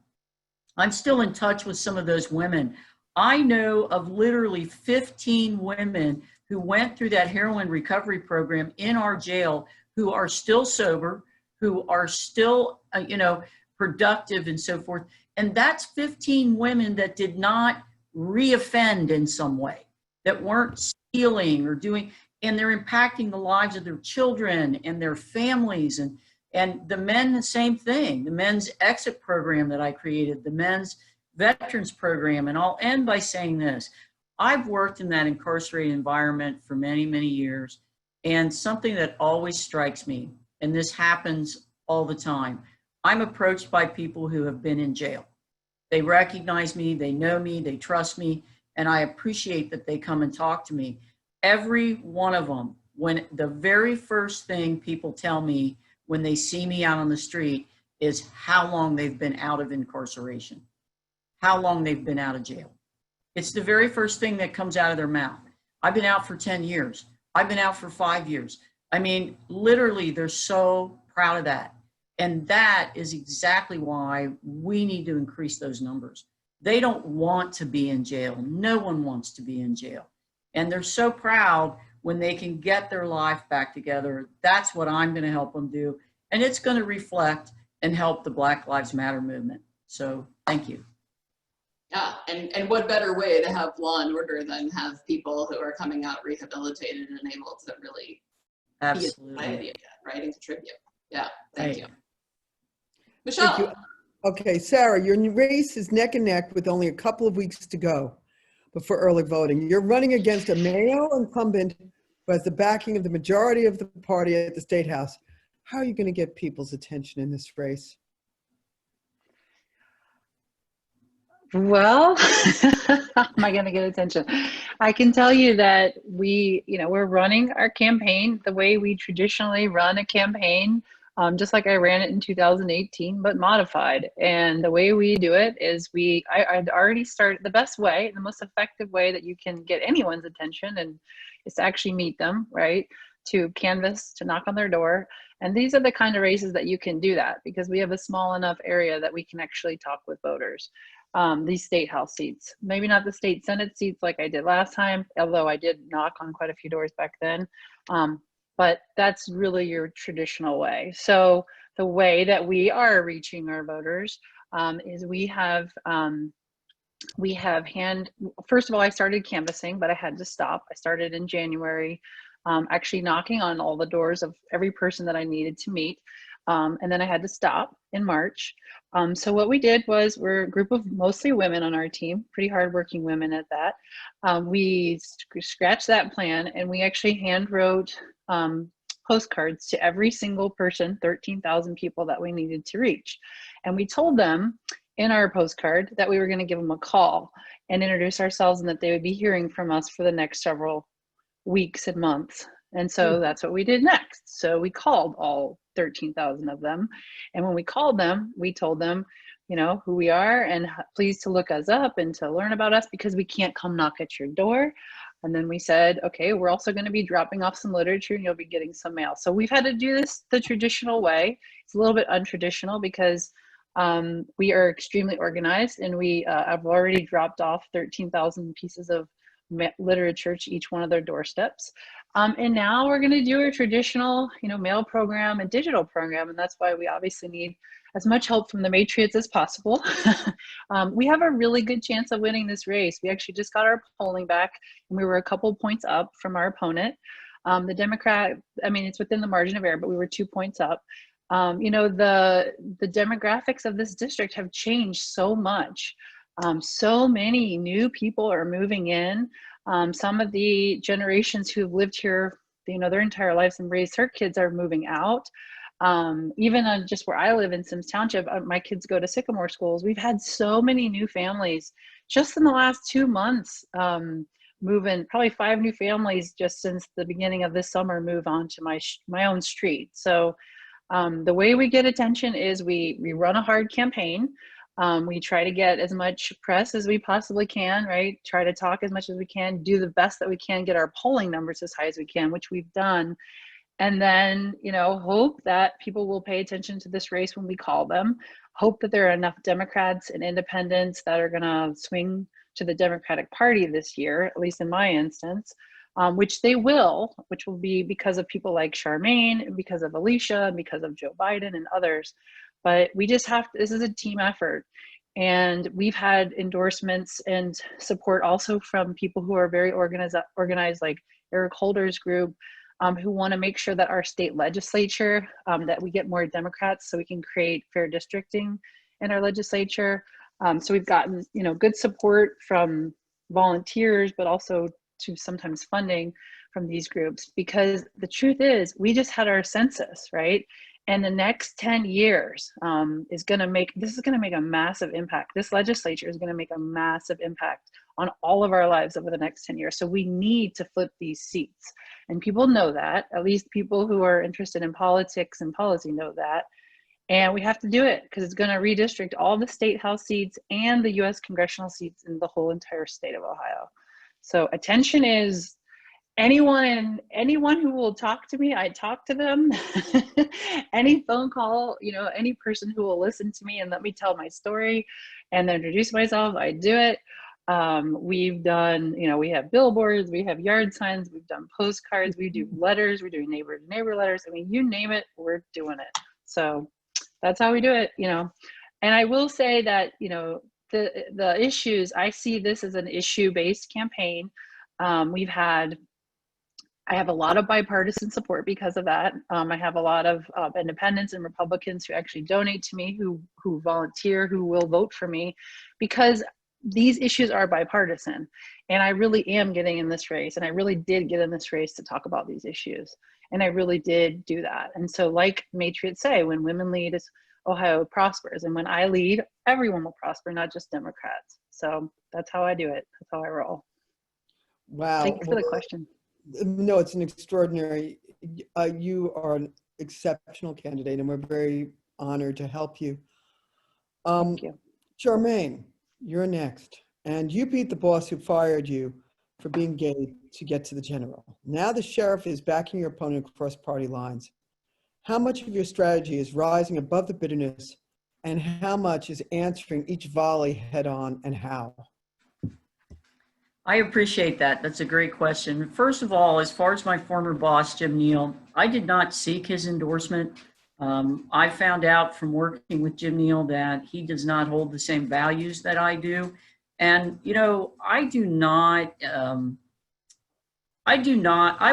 I'm still in touch with some of those women. I know of literally 15 women who went through that heroin recovery program in our jail who are still sober, who are still, productive and so forth. And that's 15 women that did not reoffend in some way, that weren't stealing or doing, and they're impacting the lives of their children and their families. And the men, the same thing, the men's exit program that I created, the men's veterans program. And I'll end by saying this. I've worked in that incarcerated environment for many, many years. And something that always strikes me, and this happens all the time, I'm approached by people who have been in jail. They recognize me, they know me, they trust me, and I appreciate that they come and talk to me. Every one of them, when the very first thing people tell me when they see me out on the street is how long they've been out of incarceration, how long they've been out of jail. It's the very first thing that comes out of their mouth. I've been out for 10 years. I've been out for 5 years. I mean, literally, they're so proud of that. And that is exactly why we need to increase those numbers. They don't want to be in jail. No one wants to be in jail. And they're so proud when they can get their life back together. That's what I'm going to help them do. And it's going to reflect and help the Black Lives Matter movement. So thank you. Yeah, and what better way to have law and order than have people who are coming out rehabilitated and able to really be in society again, right, and contribute. Yeah, thank you. Michele. Thank you. Okay, Sara, your race is neck and neck with only a couple of weeks to go before early voting. You're running against a male incumbent who has the backing of the majority of the party at the State House. How are you going to get people's attention in this race? Well, how am I going to get attention? I can tell you that we're running our campaign the way we traditionally run a campaign, just like I ran it in 2018, but modified. And the way we do it is I'd already started the best way, the most effective way that you can get anyone's attention and is to actually meet them, right? To canvass, to knock on their door. And these are the kind of races that you can do that because we have a small enough area that we can actually talk with voters. These state house seats, maybe not the state senate seats like I did last time, although I did knock on quite a few doors back then. But that's really your traditional way. So the way that we are reaching our voters is first of all, I started canvassing, but I had to stop. I started in January, actually knocking on all the doors of every person that I needed to meet. And then I had to stop in March. So what we did was we're a group of mostly women on our team, pretty hardworking women at that. We scratched that plan and we actually hand wrote postcards to every single person, 13,000 people that we needed to reach. And we told them in our postcard that we were going to give them a call and introduce ourselves and that they would be hearing from us for the next several weeks and months. And so that's what we did next. So we called all 13,000 of them. And when we called them, we told them, who we are and please to look us up and to learn about us because we can't come knock at your door. And then we said, okay, we're also going to be dropping off some literature and you'll be getting some mail. So we've had to do this the traditional way. It's a little bit untraditional because we are extremely organized and we have already dropped off 13,000 pieces of literature to each one of their doorsteps. And now we're going to do a traditional, mail program and digital program. And that's why we obviously need as much help from the Matriots as possible. We have a really good chance of winning this race. We actually just got our polling back and we were a couple points up from our opponent. The Democrat, it's within the margin of error, but we were 2 points up. The demographics of this district have changed so much. So many new people are moving in. Some of the generations who've lived here, their entire lives and raised their kids are moving out. Even on just where I live in Sims Township, my kids go to Sycamore schools. We've had so many new families just in the last 2 months move in, probably 5 new families just since the beginning of this summer move on to my own street. So the way we get attention is we run a hard campaign. We try to get as much press as we possibly can, right? Try to talk as much as we can, do the best that we can, get our polling numbers as high as we can, which we've done. And then, hope that people will pay attention to this race when we call them. Hope that there are enough Democrats and independents that are going to swing to the Democratic Party this year, at least in my instance, which they will, which will be because of people like Charmaine, because of Alicia, because of Joe Biden and others. But we just this is a team effort. And we've had endorsements and support also from people who are very organized like Eric Holder's group, who want to make sure that our state legislature, that we get more Democrats so we can create fair districting in our legislature. So we've gotten, good support from volunteers, but also to sometimes funding from these groups, because the truth is we just had our census, right? And the next 10 years is going to make a massive impact. This legislature is going to make a massive impact on all of our lives over the next 10 years. So we need to flip these seats. And people know that, at least people who are interested in politics and policy know that. And we have to do it because it's going to redistrict all the state house seats and the US congressional seats in the whole entire state of Ohio. So attention is anyone who will talk to me, I talk to them. Any phone call, any person who will listen to me and let me tell my story and introduce myself, I do it. We've done, we have billboards, we have yard signs, we've done postcards, we do letters, we're doing neighbor to neighbor letters. You name it, we're doing it. So that's how we do it, And I will say that, the issues, I see this as an issue-based campaign. I have a lot of bipartisan support because of that. I have a lot of independents and Republicans who actually donate to me, who volunteer, who will vote for me, because these issues are bipartisan. And I really am getting in this race. And I really did get in this race to talk about these issues. And I really did do that. And so like Matriots say, when women lead, Ohio prospers. And when I lead, everyone will prosper, not just Democrats. So that's how I do it. That's how I roll. Wow. Thanks for the question. No, it's an extraordinary, you are an exceptional candidate, and we're very honored to help you. Thank you. Charmaine, you're next. And you beat the boss who fired you for being gay to get to the general. Now the sheriff is backing your opponent across party lines. How much of your strategy is rising above the bitterness, and how much is answering each volley head on, and how? I appreciate that. That's a great question. First of all, as far as my former boss, Jim Neal, I did not seek his endorsement. I found out from working with Jim Neal that he does not hold the same values that I do. And, you know, I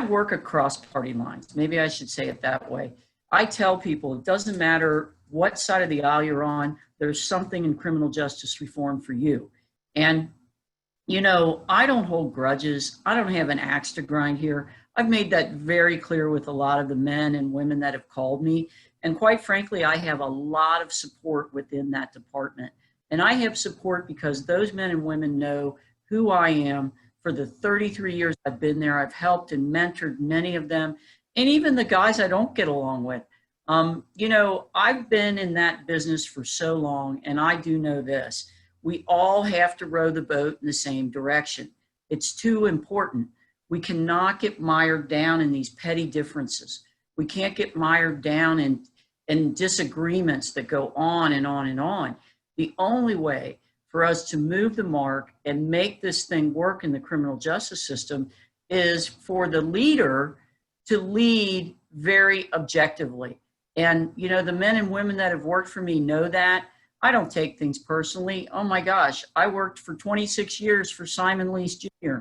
work across party lines. Maybe I should say it that way. I tell people it doesn't matter what side of the aisle you're on, there's something in criminal justice reform for you. And you know, I don't hold grudges. I don't have an axe to grind here. I've made that very clear with a lot of the men and women that have called me. And quite frankly, I have a lot of support within that department. And I have support because those men and women know who I am. For the 33 years I've been there, I've helped and mentored many of them, and even the guys I don't get along with. You know, I've been in that business for so long, and I do know this. We all have to row the boat in the same direction. It's too important. We cannot get mired down in these petty differences. We can't get mired down in disagreements that go on and on and on. The only way for us to move the mark and make this thing work in the criminal justice system is for the leader to lead very objectively. And, you know, the men and women that have worked for me know that. I don't take things personally. Oh my gosh, I worked for 26 years for Simon Lease Jr.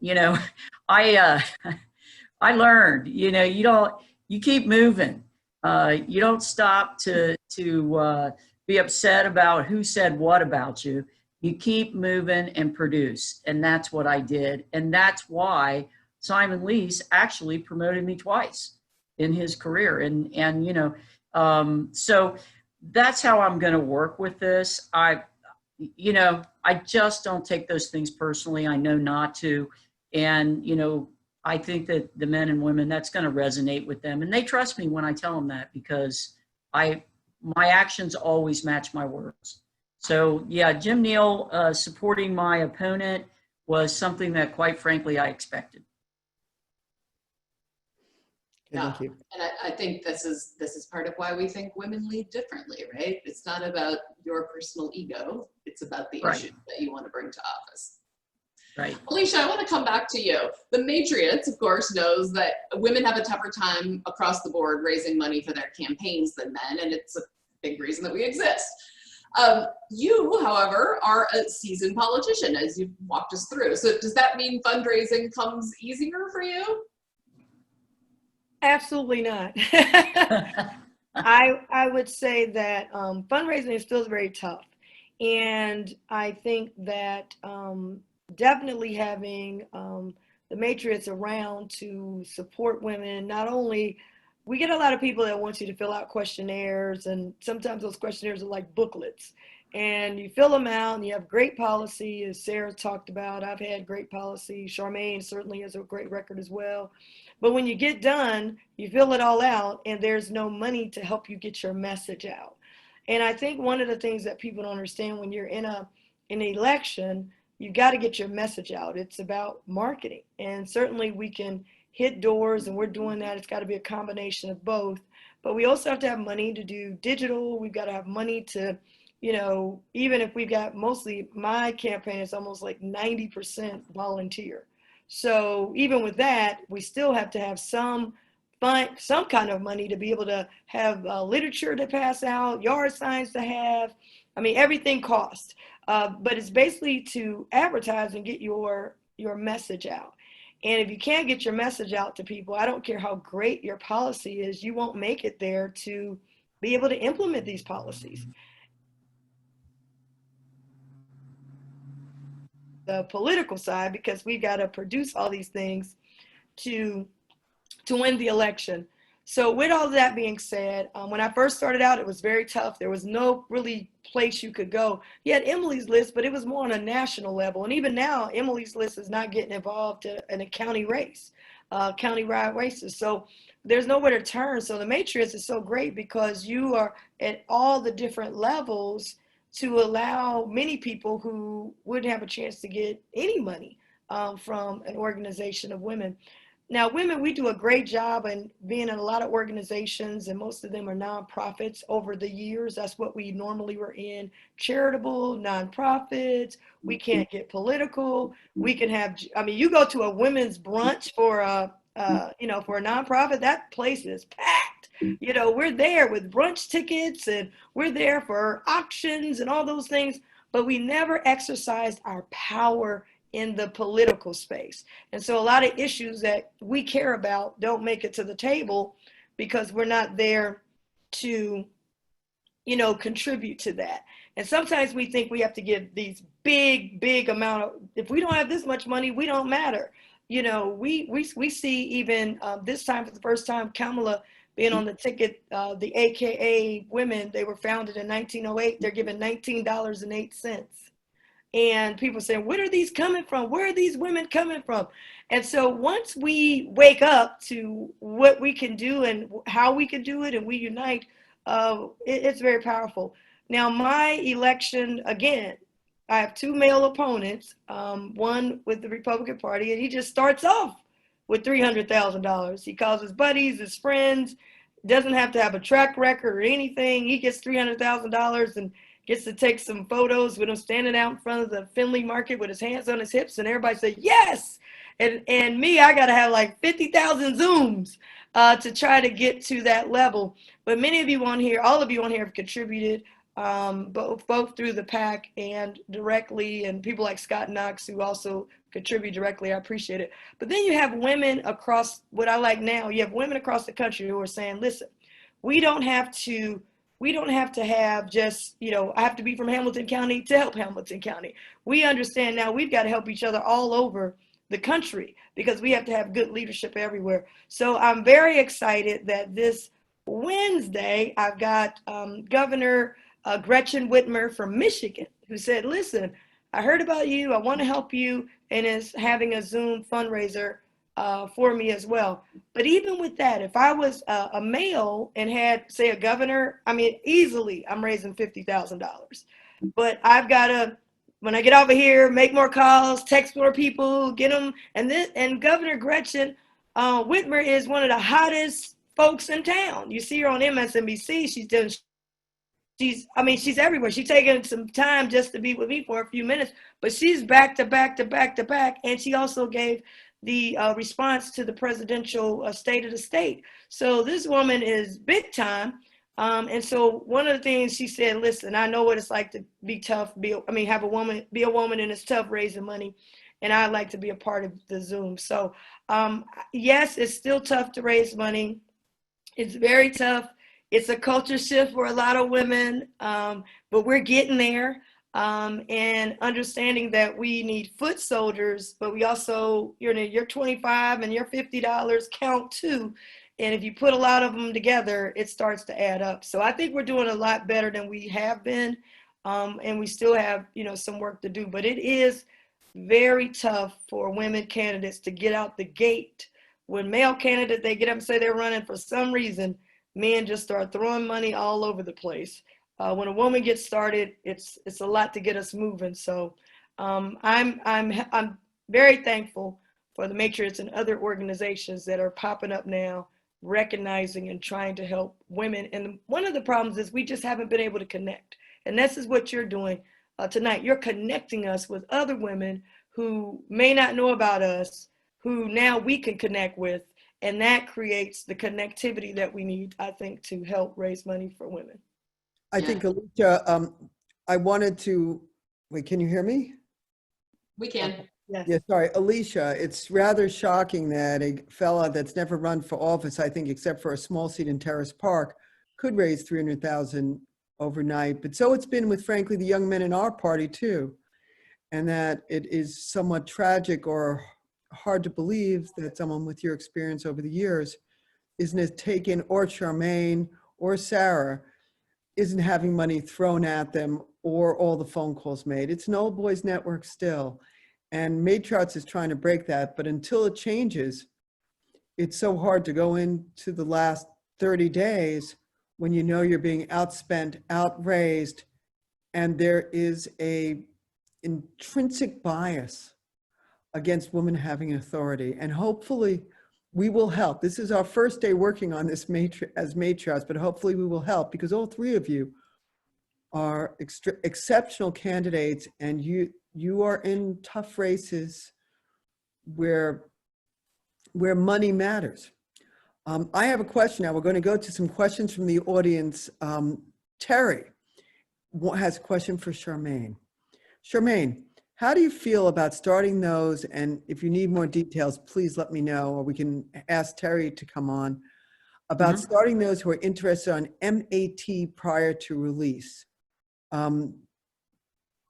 You know, I learned, you know, you keep moving. You don't stop to be upset about who said what about you. You keep moving and produce. And that's what I did. And that's why Simon Lease actually promoted me twice in his career. And you know, so that's how I'm going to work with this. You know, I just don't take those things personally. I know not to. And, you know, I think that the men and women, that's going to resonate with them. And they trust me when I tell them that, because my actions always match my words. So yeah, Jim Neal supporting my opponent was something that, quite frankly, I expected. Okay, thank you. And I think this is part of why we think women lead differently, right? It's not about your personal ego. It's about the issues that you want to bring to office. Right. Alicia, I want to come back to you. The Matriots, of course, knows that women have a tougher time across the board raising money for their campaigns than men, and it's a big reason that we exist. You, however, are a seasoned politician, as you've walked us through. So does that mean fundraising comes easier for you? Absolutely not. I would say that fundraising is still very tough. And I think that definitely having the Matriots around to support women, not only, we get a lot of people that want you to fill out questionnaires, and sometimes those questionnaires are like booklets. And you fill them out and you have great policy, as Sarah talked about. I've had great policy. Charmaine certainly has a great record as well. But when you get done, you fill it all out and there's no money to help you get your message out. And I think one of the things that people don't understand, when you're in an election, you got to get your message out. It's about marketing. And certainly we can hit doors, and we're doing that. It's got to be a combination of both. But we also have to have money to do digital. We've got to have money to, you know, even if we've got, mostly my campaign is almost like 90% volunteer. So even with that, we still have to have some kind of money to be able to have literature to pass out, yard signs to have. I mean, everything costs. But it's basically to advertise and get your message out. And if you can't get your message out to people, I don't care how great your policy is, you won't make it there to be able to implement these policies. The political side, because we got to produce all these things to win the election. So with all that being said, when I first started out, it was very tough. There was no really place you could go. You had Emily's List, but it was more on a national level. And even now, Emily's List is not getting involved in a county race, county-wide races. So there's nowhere to turn. So the Matrix is so great because you are at all the different levels to allow many people who wouldn't have a chance to get any money from an organization of women. Now, women, we do a great job in being in a lot of organizations, and most of them are nonprofits over the years. That's what we normally were in: charitable, nonprofits. We can't get political. We can have, I mean, you go to a women's brunch for for a nonprofit, that place is packed. You know, we're there with brunch tickets, and we're there for auctions and all those things, but we never exercised our power in the political space. And so a lot of issues that we care about don't make it to the table because we're not there to, contribute to that. And sometimes we think we have to give these big amount of, if we don't have this much money, we don't matter. We see even this time, for the first time, Kamala being on the ticket, the AKA women, they were founded in 1908. They're given $19.08. And people saying, where are these coming from? Where are these women coming from? And so once we wake up to what we can do and how we can do it, and we unite, it's very powerful. Now, my election, again, I have two male opponents, one with the Republican Party, and he just starts off with $300,000. He calls his buddies, his friends, doesn't have to have a track record or anything. He gets $300,000 and gets to take some photos with him standing out in front of the Findlay Market with his hands on his hips, and everybody say, yes! And me, I got to have like 50,000 Zooms to try to get to that level. But many of you on here, all of you on here have contributed, both through the PAC and directly, and people like Scott Knox who also contribute directly. I appreciate it. But then you have women across, what I like now, you have women across the country who are saying, listen, we don't have to have just, I have to be from Hamilton County to help Hamilton County. We understand now we've got to help each other all over the country because we have to have good leadership everywhere. So I'm very excited that this Wednesday, I've got Governor Gretchen Whitmer from Michigan, who said, listen, I heard about you, I want to help you, and is having a Zoom fundraiser for me as well. But even with that, if I was a male and had, say, a governor, I mean, easily I'm raising $50,000. But I've got to, when I get over here, make more calls, text more people, get them. And Governor Gretchen Whitmer is one of the hottest folks in town. You see her on MSNBC. She's everywhere. She's taking some time just to be with me for a few minutes, but she's back to back. And she also gave the response to the presidential State of the State. So this woman is big time. And so one of the things she said, listen, I know what it's like to be tough, be a woman, and it's tough raising money. And I'd like to be a part of the Zoom. So yes, it's still tough to raise money. It's very tough. It's a culture shift for a lot of women, but we're getting there. And understanding that we need foot soldiers, but we also, your 25 and your $50 count too. And if you put a lot of them together, it starts to add up. So I think we're doing a lot better than we have been. And we still have, some work to do, but it is very tough for women candidates to get out the gate. When male candidates, they get up and say they're running, for some reason, men just start throwing money all over the place. When a woman gets started, it's a lot to get us moving. So I'm very thankful for the Matriots and other organizations that are popping up now, recognizing and trying to help women. And one of the problems is we just haven't been able to connect. And this is what you're doing tonight. You're connecting us with other women who may not know about us, who now we can connect with. And that creates the connectivity that we need, I think, to help raise money for women. I think, Alicia, I wanted to, wait, can you hear me? We can. Yes. Yeah, sorry, Alicia, it's rather shocking that a fella that's never run for office, I think, except for a small seat in Terrace Park, could raise 300,000 overnight. But so it's been with, frankly, the young men in our party too. And that it is somewhat tragic or hard to believe that someone with your experience over the years isn't taken, or Charmaine or Sara isn't having money thrown at them or all the phone calls made. It's an old boys network still. And Matriots is trying to break that, but until it changes, it's so hard to go into the last 30 days when you know you're being outspent, outraised, and there is a intrinsic bias against women having authority. And hopefully we will help. This is our first day working on this as Matriots, but hopefully we will help, because all three of you are exceptional candidates, and you are in tough races where money matters. I have a question now. We're going to go to some questions from the audience. Terry has a question for Charmaine. Charmaine, how do you feel about starting those? And if you need more details, please let me know, or we can ask Terry to come on, about starting those who are interested on MAT prior to release.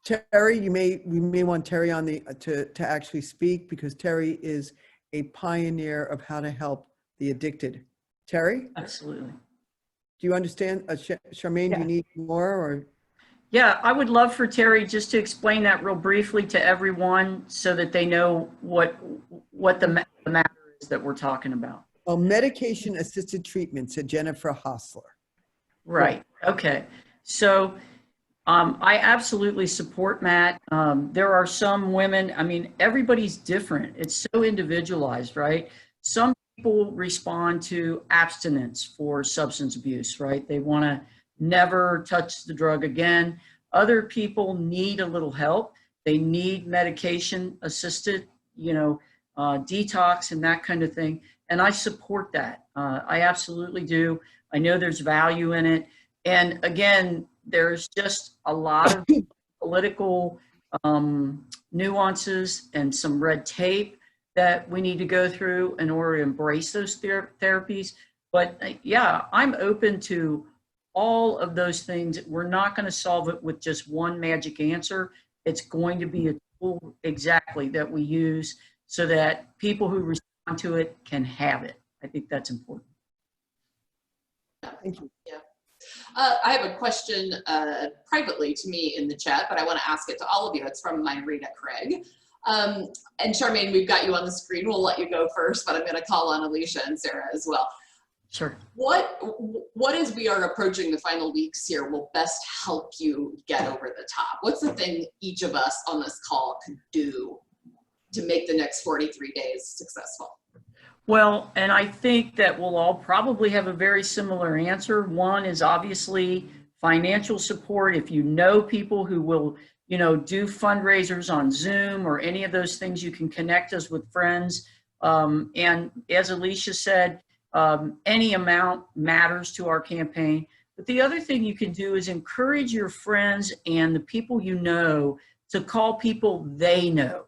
Terry, we may want Terry on to actually speak, because Terry is a pioneer of how to help the addicted. Terry? Absolutely. Do you understand? Charmaine, Yeah. do you need more? Or? Yeah, I would love for Terry just to explain that real briefly to everyone so that they know what the matter is that we're talking about. Oh, medication-assisted treatment, said Jennifer Hostler. Right. Okay. So I absolutely support Matt. There are some women, I mean, everybody's different. It's so individualized, right? Some people respond to abstinence for substance abuse, right? They want to never touch the drug again. Other people need a little help. They need medication assisted, detox and that kind of thing. And I support that. I absolutely do. I know there's value in it. And again, there's just a lot of political nuances and some red tape that we need to go through in order to embrace those therapies. But yeah, I'm open to all of those things. We're not going to solve it with just one magic answer. It's going to be a tool exactly that we use so that people who respond to it can have it. I think that's important. Thank you. Yeah. I have a question privately to me in the chat, but I want to ask it to all of you. It's from Myrita Craig. And Charmaine, we've got you on the screen. We'll let you go first, but I'm going to call on Alicia and Sara as well. Sure. What as we are approaching the final weeks here will best help you get over the top? What's the thing each of us on this call could do to make the next 43 days successful? Well, and I think that we'll all probably have a very similar answer. One is obviously financial support. If you know people who will, do fundraisers on Zoom or any of those things, you can connect us with friends. And as Alicia said, any amount matters to our campaign. But the other thing you can do is encourage your friends and the people you know to call people they know.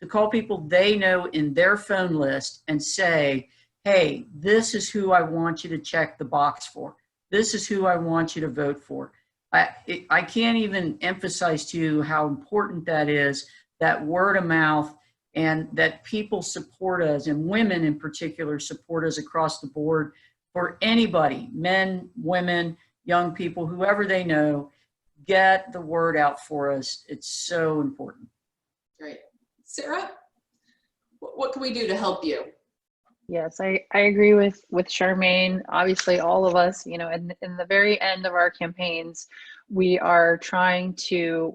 To call people they know in their phone list and say, hey, this is who I want you to check the box for. This is who I want you to vote for. I can't even emphasize to you how important that is, that word of mouth, and that people support us, and women in particular support us across the board for anybody, men, women, young people, whoever they know, get the word out for us. It's so important. Great. Sara, what can we do to help you? Yes, I agree with Charmaine. Obviously, all of us, in the very end of our campaigns, we are trying to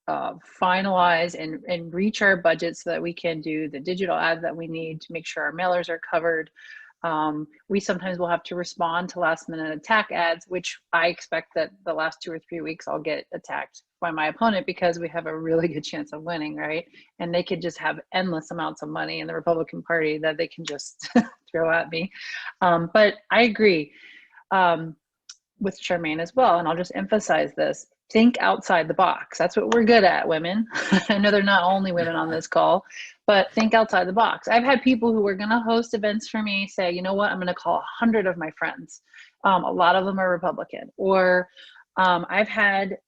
finalize and reach our budget so that we can do the digital ads that we need to make sure our mailers are covered. We sometimes will have to respond to last minute attack ads, which I expect that the last 2 or 3 weeks I'll get attacked by my opponent because we have a really good chance of winning, right? And they could just have endless amounts of money in the Republican Party that they can just throw at me. But I agree with Charmaine as well. And I'll just emphasize this. Think outside the box. That's what we're good at, women. I know they're not only women on this call, but think outside the box. I've had people who are going to host events for me say, you know what, I'm going to call 100 of my friends. A lot of them are Republican. Or I've had,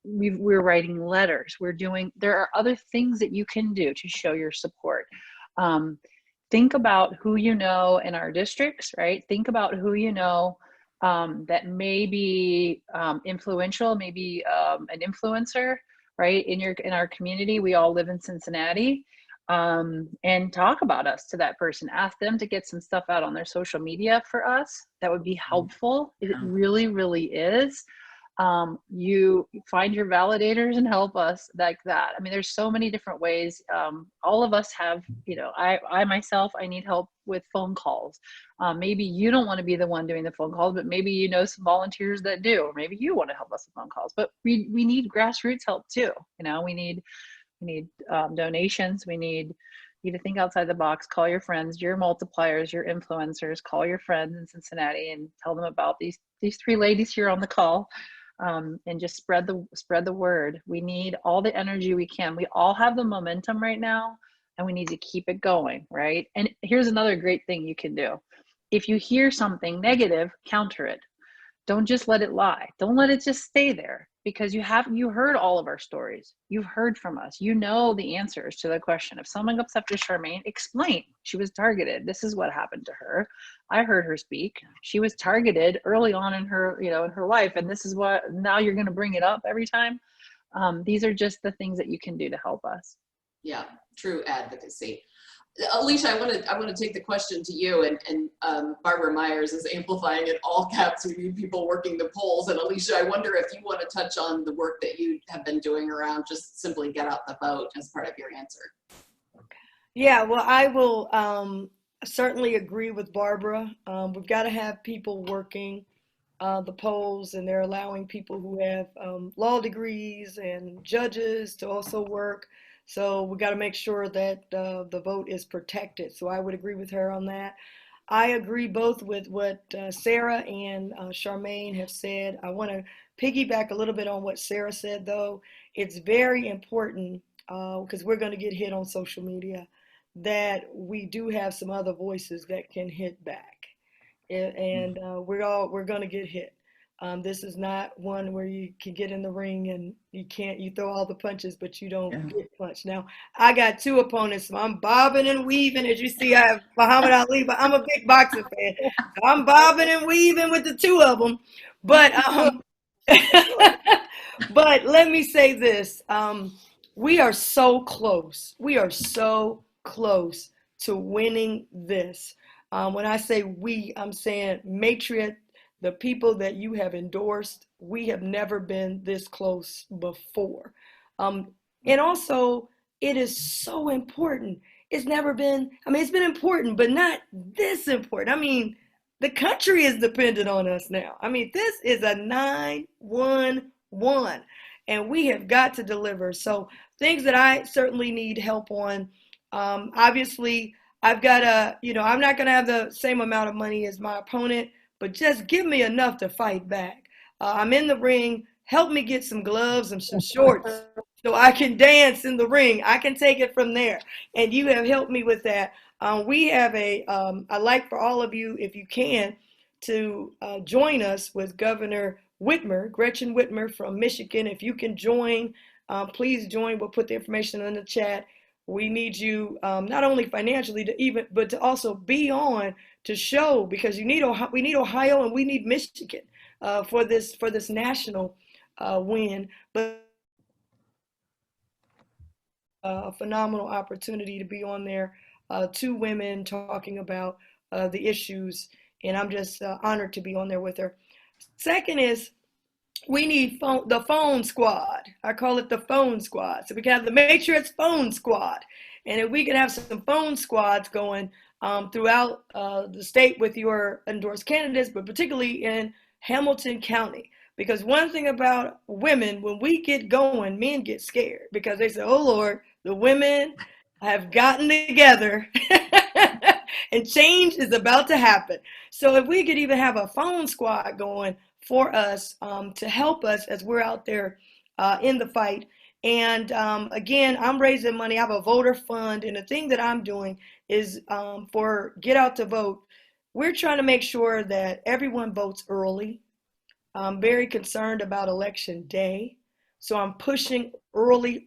we're writing letters. There are other things that you can do to show your support. think about who you know in our districts, right? Think about who you know that may be influential, maybe an influencer, right? In our community, we all live in Cincinnati, and talk about us to that person. Ask them to get some stuff out on their social media for us. That would be helpful. It really, really is. You find your validators and help us like that. I mean, there's so many different ways. All of us have, you know, I myself, I need help with phone calls. Maybe you don't want to be the one doing the phone calls, but maybe you know some volunteers that do, or maybe you want to help us with phone calls. But we need grassroots help too. You know, we need donations. We need you to think outside the box. Call your friends, your multipliers, your influencers. Call your friends in Cincinnati and tell them about these three ladies here on the call. And just spread the word. We need all the energy we can. We all have the momentum right now, and we need to keep it going, right? And here's another great thing you can do. If you hear something negative, counter it. Don't just let it lie. Don't let it just stay there, because you heard all of our stories. You've heard from us. You know the answers to the question. If someone goes up to Charmaine, explain. She was targeted. This is what happened to her. I heard her speak. She was targeted early on in her, in her life, and this is what, now you're going to bring it up every time. These are just the things that you can do to help us. Yeah, true advocacy. Alicia, I want to take the question to you, and Barbara Myers is amplifying in all caps. We need people working the polls. And Alicia, I wonder if you want to touch on the work that you have been doing around just simply get out the vote as part of your answer. Yeah, well, I will certainly agree with Barbara. We've got to have people working the polls, and they're allowing people who have law degrees and judges to also work. So we got to make sure that the vote is protected. So I would agree with her on that. I agree both with what Sara and Charmaine have said. I want to piggyback a little bit on what Sara said, though. It's very important, because we're going to get hit on social media, that we do have some other voices that can hit back. And we're going to get hit. This is not one where you can get in the ring and you throw all the punches, but you don't get punched. Now, I got two opponents, so I'm bobbing and weaving. As you see, I have Muhammad Ali, but I'm a big boxing fan. So I'm bobbing and weaving with the two of them. But, but let me say this. We are so close. We are so close to winning this. When I say we, I'm saying Matriots, the people that you have endorsed. We have never been this close before. And also, it is so important. It's never been, it's been important, but not this important. The country is dependent on us now. This is a 911, and we have got to deliver. So things that I certainly need help on, obviously, I've got to, I'm not going to have the same amount of money as my opponent, but just give me enough to fight back. I'm in the ring. Help me get some gloves and some shorts so I can dance in the ring. I can take it from there. And you have helped me with that. We have I'd like for all of you, if you can, to join us with Governor Whitmer, Gretchen Whitmer from Michigan. If you can join, please join. We'll put the information in the chat. We need you not only financially but to also be on to show, because we need Ohio and we need Michigan for this national win. But a phenomenal opportunity to be on there. Two women talking about the issues, and I'm just honored to be on there with her. Second is, we need the phone squad. I call it the phone squad. So we can have the Matriots phone squad. And if we can have some phone squads going throughout the state with your endorsed candidates, but particularly in Hamilton County. Because one thing about women, when we get going, men get scared because they say, oh Lord, the women have gotten together and change is about to happen. So if we could even have a phone squad going for us to help us as we're out there in the fight. And again, I'm raising money. I have a voter fund, and the thing that I'm doing is for Get Out to Vote. We're trying to make sure that everyone votes early. I'm very concerned about election day, so I'm pushing early.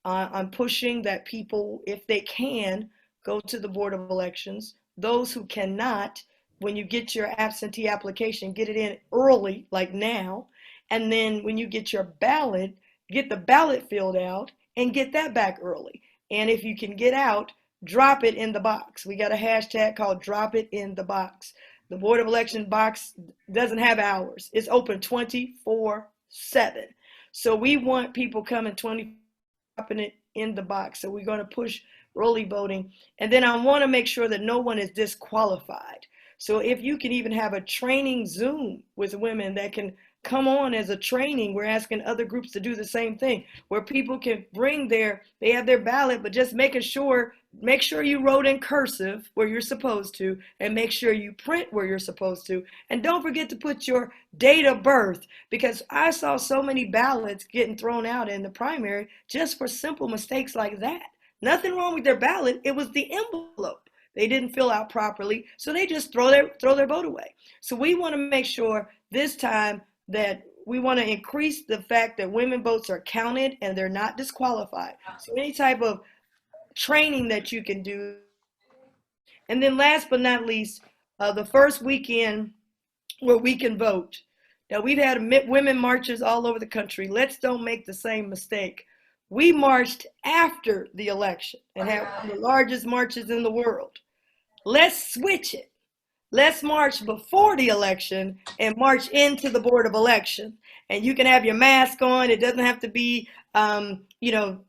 I'm pushing that people, if they can, go to the Board of Elections. Those who cannot, when you get your absentee application, get it in early, like now. And then when you get your ballot, get the ballot filled out and get that back early. And if you can get out, drop it in the box. We got a hashtag called Drop It in the Box. The Board of Election box doesn't have hours. It's open 24/7. So we want people coming dropping it in the box. So we're going to push early voting. And then I want to make sure that no one is disqualified. So if you can even have a training Zoom with women that can come on as a training, we're asking other groups to do the same thing, where people can bring they have their ballot, but just make sure you wrote in cursive where you're supposed to, and make sure you print where you're supposed to. And don't forget to put your date of birth, because I saw so many ballots getting thrown out in the primary just for simple mistakes like that. Nothing wrong with their ballot. It was the envelope they didn't fill out properly, so they just throw their vote away. So we want to make sure this time that we want to increase the fact that women votes are counted and they're not disqualified. So any type of training that you can do. And then last but not least, the first weekend where we can vote. Now, we've had women marches all over the country. Let's don't make the same mistake. We marched after the election and had one of the largest marches in the world. Let's switch it. Let's march before the election and march into the Board of Election. And you can have your mask on. It doesn't have to be,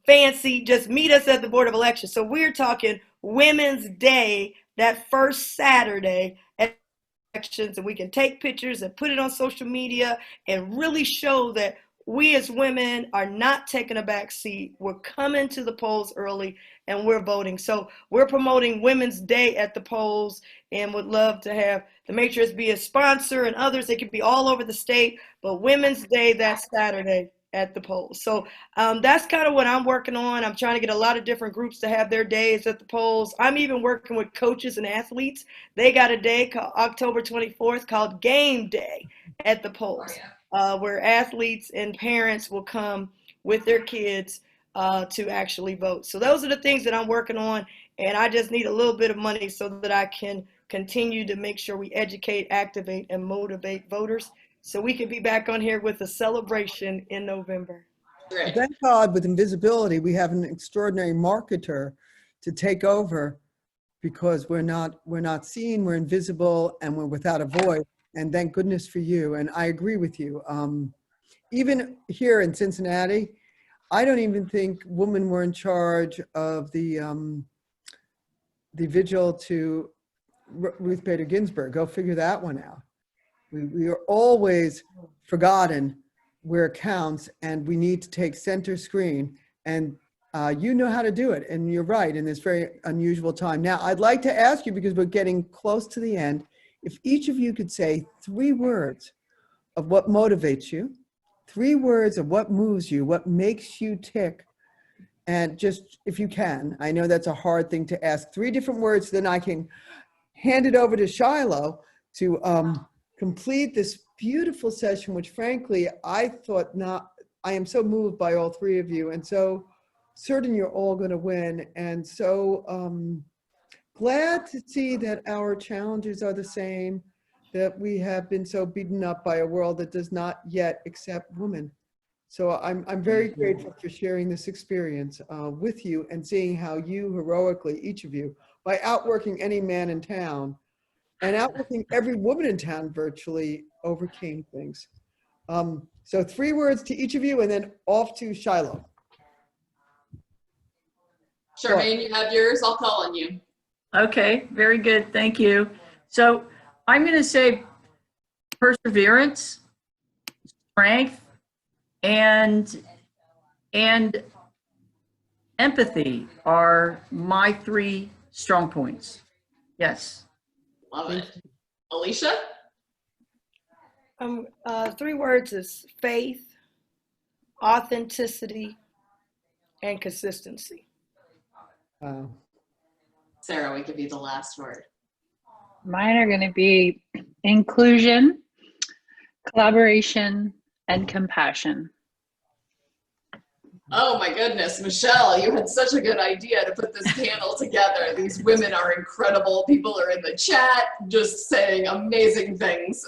fancy. Just meet us at the Board of Election. So we're talking Women's Day, that first Saturday at elections, and we can take pictures and put it on social media and really show that we as women are not taking a back seat. We're coming to the polls early and we're voting. So we're promoting Women's Day at the polls and would love to have the Matriots be a sponsor and others. They could be all over the state, but Women's Day that Saturday at the polls. So that's kind of what I'm working on. I'm trying to get a lot of different groups to have their days at the polls. I'm even working with coaches and athletes. They got a day called October 24th called Game Day at the polls. Where athletes and parents will come with their kids to actually vote. So those are the things that I'm working on, and I just need a little bit of money so that I can continue to make sure we educate, activate, and motivate voters so we can be back on here with a celebration in November. Great. Thank God with invisibility, we have an extraordinary marketer to take over, because we're not seen, we're invisible, and we're without a voice. And thank goodness for you. And I agree with you. Even here in Cincinnati, I don't even think women were in charge of the vigil to Ruth Bader Ginsburg. Go figure that one out. We are always forgotten where it counts, and we need to take center screen. And you know how to do it. And you're right in this very unusual time. Now, I'd like to ask you, because we're getting close to the end, if each of you could say 3 words of what motivates you, 3 words of what moves you, what makes you tick, and just, if you can, I know that's a hard thing to ask, 3 different words, then I can hand it over to Shiloh to complete this beautiful session, which frankly, I am so moved by all 3 of you, and so certain you're all gonna win, and so, glad to see that our challenges are the same, that we have been so beaten up by a world that does not yet accept women. So I'm very grateful for sharing this experience with you and seeing how you heroically, each of you, by outworking any man in town and outworking every woman in town virtually, overcame things. So 3 words to each of you, and then off to Shiloh. Charmaine, you have yours. I'll call on you. Okay, very good. Thank you. So I'm going to say perseverance, strength, and empathy are my 3 strong points. Yes. Love it. Alicia? 3 words is faith, authenticity, and consistency. Wow. Sarah, we give you the last word. Mine are going to be inclusion, collaboration, and compassion. Oh my goodness, Michelle, you had such a good idea to put this panel together. These women are incredible. People are in the chat just saying amazing things.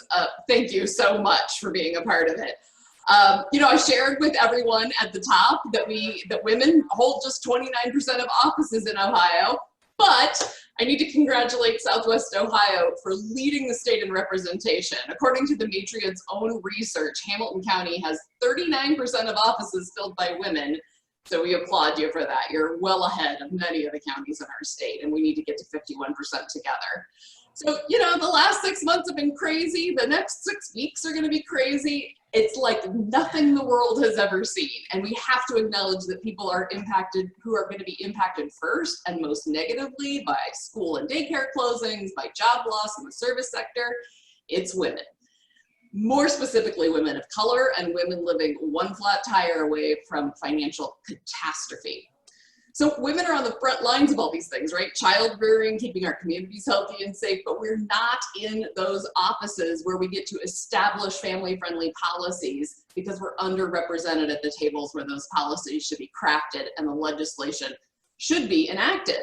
Thank you so much for being a part of it. You know, I shared with everyone at the top that women hold just 29% of offices in Ohio, but I need to congratulate Southwest Ohio for leading the state in representation. According to the Matriots' own research, Hamilton County has 39% of offices filled by women. So we applaud you for that. You're well ahead of many of the counties in our state, and we need to get to 51% together. So, you know, the last 6 months have been crazy. The next 6 weeks are going to be crazy. It's like nothing the world has ever seen. And we have to acknowledge that people are impacted, who are going to be impacted first and most negatively by school and daycare closings, by job loss in the service sector. It's women. More specifically, women of color and women living one flat tire away from financial catastrophe. So women are on the front lines of all these things, right? Child rearing, keeping our communities healthy and safe, but we're not in those offices where we get to establish family-friendly policies because we're underrepresented at the tables where those policies should be crafted and the legislation should be enacted.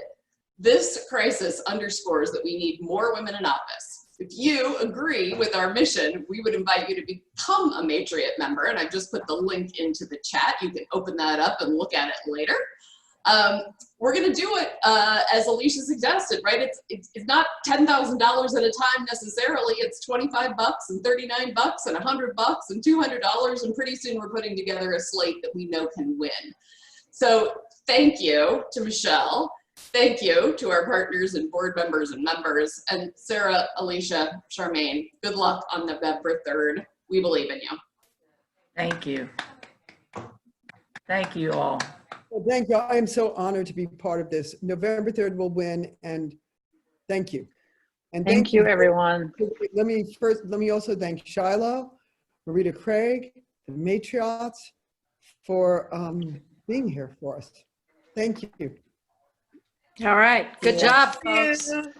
This crisis underscores that we need more women in office. If you agree with our mission, we would invite you to become a Matriot member, and I've just put the link into the chat. You can open that up and look at it later. We're going to do it as Alicia suggested, right? It's not $10,000 at a time necessarily. It's 25 bucks and 39 bucks and 100 bucks and $200, and pretty soon we're putting together a slate that we know can win. So thank you to Michelle. Thank you to our partners and board members and members. And Sara, Alicia, Charmaine, good luck on November 3rd. We believe in you. Thank you. Thank you all. Well, thank you. I am so honored to be part of this. November 3rd will win, and thank you. And Thank you, everyone. Let me also thank Shiloh, Marita Craig, the Matriots for being here for us. Thank you. All right. Good job, Thank folks. you.